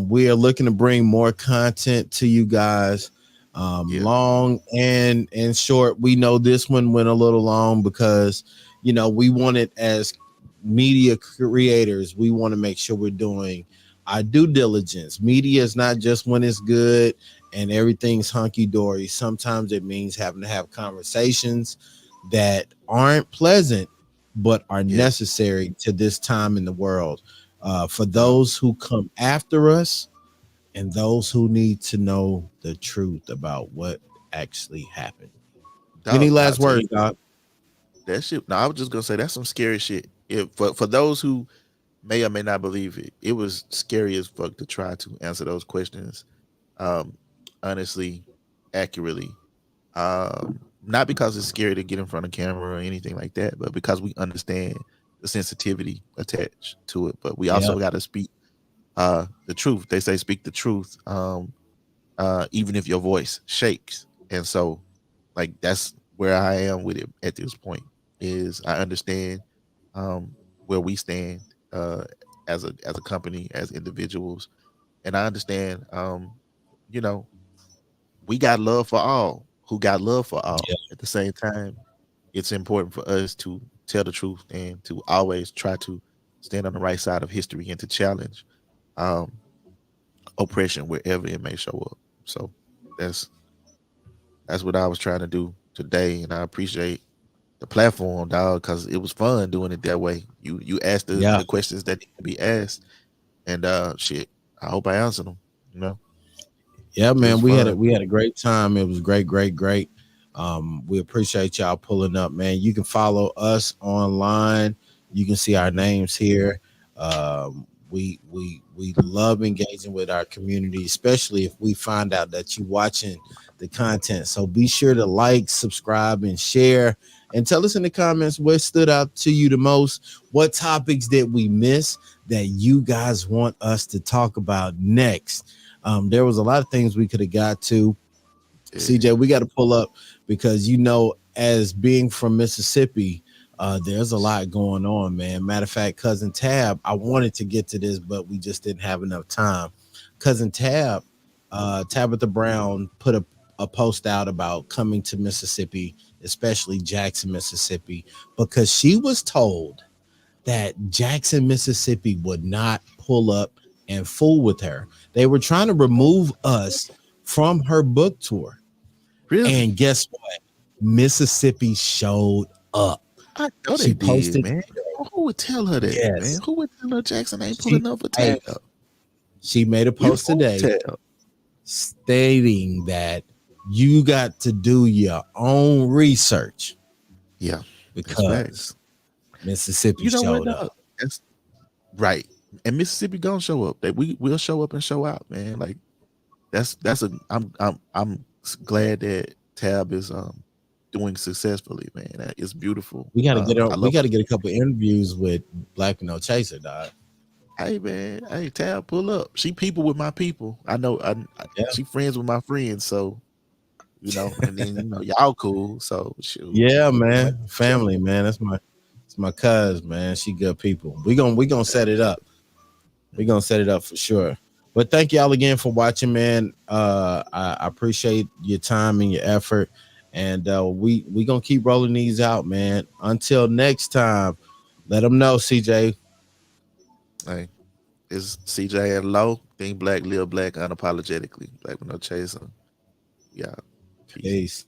We are looking to bring more content to you guys, Yeah. long and short. We know this one went a little long because we want it as media creators. We want to make sure we're doing our due diligence. Media is not just when it's good and everything's hunky dory. Sometimes it means having to have conversations that aren't pleasant but are Yeah. necessary to this time in the world, for Dog. those who come after us and those who need to know the truth about what actually happened. Any Dog, I'll last tell you words, Doc? that shit. No, I was just gonna say that's some scary shit. If for those who may or may not believe it, it was scary as fuck to try to answer those questions, um, honestly, accurately. Not because it's scary to get in front of camera or anything like that, but because we understand the sensitivity attached to it. But we Yeah, also got to speak the truth. They say speak the truth, even if your voice shakes. And so, like that's where I am with it at this point. Is I understand where we stand as a company, as individuals, and I understand you know we got love for all who got love for yeah, all. At the same time, it's important for us to tell the truth and to always try to stand on the right side of history and to challenge um, oppression wherever it may show up. So that's that's what I was trying to do today, and I appreciate the platform, dog, because it was fun doing it that way. You asked yeah. the questions that need to be asked, and shit, I hope I answered them. You know, Yeah, it was man, fun. we had a great time. It was great, great, great. We appreciate y'all pulling up, man. You can follow us online. You can see our names here. We love engaging with our community, especially if we find out that you're watching the content. So be sure to like, subscribe, and share. And tell us in the comments what stood out to you the most. What topics did we miss that you guys want us to talk about next? There was a lot of things we could have got to. Yeah, CJ, we got to pull up because as being from Mississippi, there's a lot going on, man. Matter of fact, cousin Tab, I wanted to get to this, but we just didn't have enough time. Cousin Tab, Tabitha Brown put a post out about coming to Mississippi, especially Jackson, Mississippi, because she was told that Jackson, Mississippi would not pull up and fool with her. They were trying to remove us from her book tour. really. And guess what? Mississippi showed up. I know they She did, posted, man. Who would tell her that, man? yes. Who would tell her Jackson ain't She pulling up a tab? hey, she made a We post won't today tell. stating that you got to do your own research Yeah, that's because facts. Mississippi You know what, showed up. dog? That's right. And Mississippi gonna show up. That we will show up and show out, man. Like that's a glad that Tab is doing successfully, man. That is beautiful. I We love got her. to get a couple interviews with Black No Chaser, dog. Hey man, hey Tab, pull up. She people with my people. I know. Yeah. She friends with my friends, so And then y'all cool, so shoot, Yeah, we might man. each other. Family, man. It's my cuz, man. She good people. We gonna set it up. We gonna set it up for sure. But thank y'all again for watching, man. I appreciate your time and your effort. And we gonna keep rolling these out, man. Until next time, let them know, CJ. Hey, it's CJ and Low. Think black, live black unapologetically. Black with no chaser. Yeah. Peace. Peace.